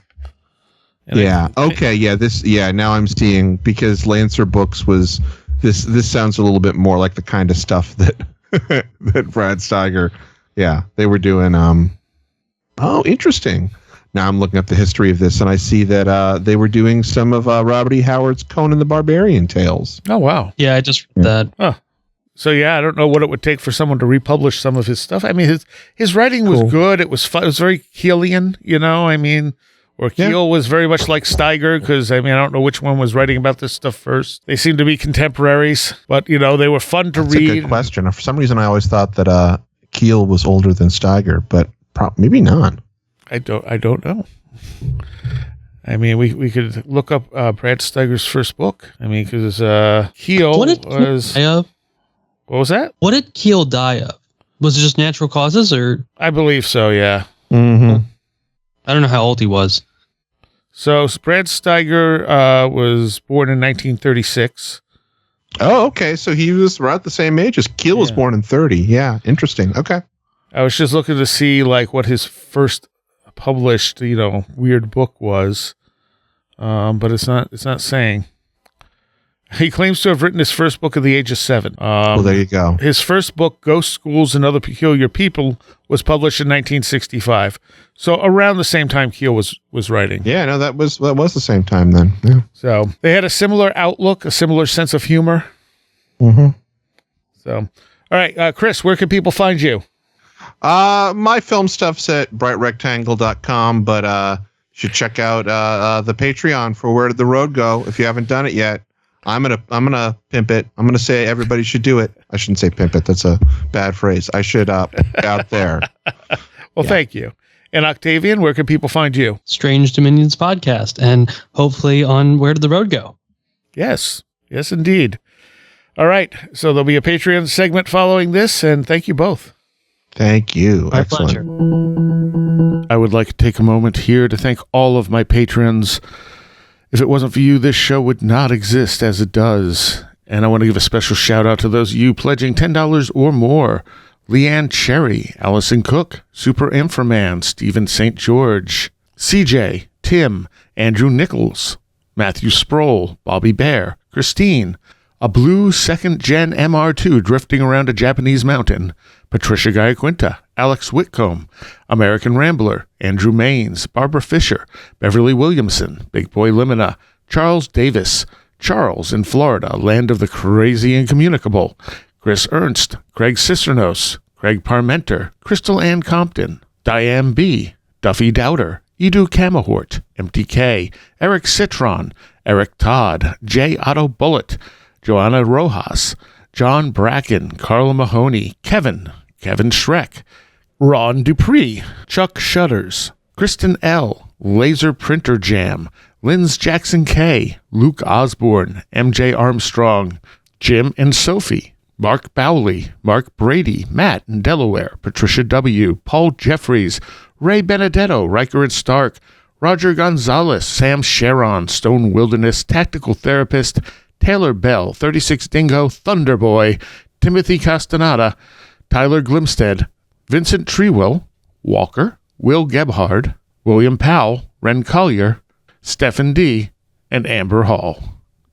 And Yeah. Okay. Yeah. Now I'm seeing, because Lancer Books was this sounds a little bit more like the kind of stuff that that Brad Steiger. Yeah, they were doing. Oh, interesting. Now I'm looking up the history of this, and I see that they were doing some of Robert E. Howard's Conan the Barbarian tales. Oh, wow. Yeah, I just read that. Huh. So, yeah, I don't know what it would take for someone to republish some of his stuff. I mean, his writing was good. It was fun. It was very Keelian, you know? I mean, or Keel was very much like Steiger, because, I mean, I don't know which one was writing about this stuff first. They seem to be contemporaries, but, you know, they were fun to read. That's a good question. For some reason, I always thought that Keel was older than Steiger, but maybe not. I don't know. I mean, we could look up Brad Steiger's first book. I mean, because Keel was... What was that? What did Keel die of? Was it just natural causes, or? I believe so, yeah. Mm-hmm. I don't know how old he was. So Brad Steiger was born in 1936. Oh, okay. So he was right the same age as Keel was born in 30. Yeah, interesting. Okay. I was just looking to see like what his first published, weird book was, but it's not saying. He claims to have written his first book at the age of 7. Well, there you go. His first book, Ghost Schools and Other Peculiar People, was published in 1965. So around the same time Keel was writing. Yeah, no, that was the same time then. Yeah. So they had a similar outlook, a similar sense of humor. Mm-hmm. So, all right, Chris, where can people find you? My film stuff's at brightrectangle.com, but you should check out the Patreon for Where Did the Road Go if you haven't done it yet. I'm gonna pimp it. I'm gonna say everybody should do it. I shouldn't say pimp it. That's a bad phrase. I should out there. Well, thank you. And Octavian, where can people find you? Strange Dominions podcast, and hopefully on Where Did the Road Go? Yes, indeed. All right, so there'll be a Patreon segment following this, and thank you both. Thank you. My Excellent. pleasure. I would like to take a moment here to thank all of my patrons. If it wasn't for you, this show would not exist as it does. And I want to give a special shout out to those of you pledging $10 or more. Leanne Cherry, Allison Cook, Super Inframan, Stephen St. George, CJ, Tim, Andrew Nichols, Matthew Sproul, Bobby Bear, Christine, a blue second-gen MR2 drifting around a Japanese mountain, Patricia Giaquinta, Alex Whitcomb, American Rambler, Andrew Maines, Barbara Fisher, Beverly Williamson, Big Boy Limina, Charles Davis, Charles in Florida, land of the crazy incommunicable, Chris Ernst, Craig Cicernos, Craig Parmenter, Crystal Ann Compton, Diane B., Duffy Dowder, Edu Camahort, MTK, Eric Citron, Eric Todd, J. Otto Bullitt, Joanna Rojas, John Bracken, Carla Mahoney, Kevin Schreck, Ron Dupree, Chuck Shutters, Kristen L., Laser Printer Jam, Linz Jackson K., Luke Osborne, MJ Armstrong, Jim and Sophie, Mark Bowley, Mark Brady, Matt in Delaware, Patricia W., Paul Jeffries, Ray Benedetto, Riker and Stark, Roger Gonzalez, Sam Sharon, Stone Wilderness, Tactical Therapist, Taylor Bell, 36 Dingo, Thunderboy, Timothy Castaneda, Tyler Glimstead, Vincent Trewill, Walker, Will Gebhard, William Powell, Ren Collier, Stephen D., and Amber Hall.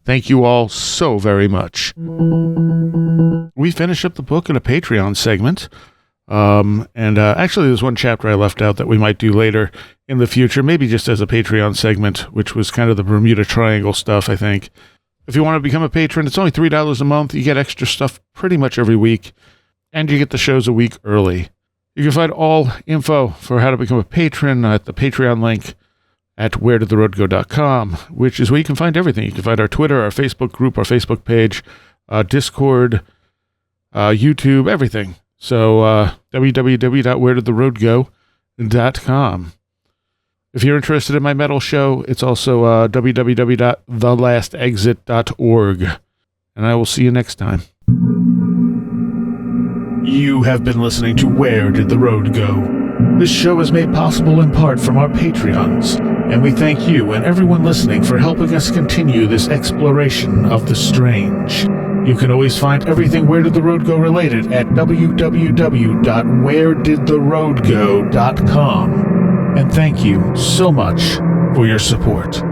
Thank you all so very much. We finish up the book in a Patreon segment. Actually, there's one chapter I left out that we might do later in the future, maybe just as a Patreon segment, which was kind of the Bermuda Triangle stuff, I think. If you want to become a patron, it's only $3 a month. You get extra stuff pretty much every week, and you get the shows a week early. You can find all info for how to become a patron at the Patreon link at wheredidtheroadgo.com, which is where you can find everything. You can find our Twitter, our Facebook group, our Facebook page, Discord, YouTube, everything. So www.wheredidtheroadgo.com. If you're interested in my metal show, it's also www.thelastexit.org. And I will see you next time. You have been listening to Where Did the Road Go? This show is made possible in part from our Patreons, and we thank you and everyone listening for helping us continue this exploration of the strange. You can always find everything Where Did the Road Go related at www.wheredidtheroadgo.com. And thank you so much for your support.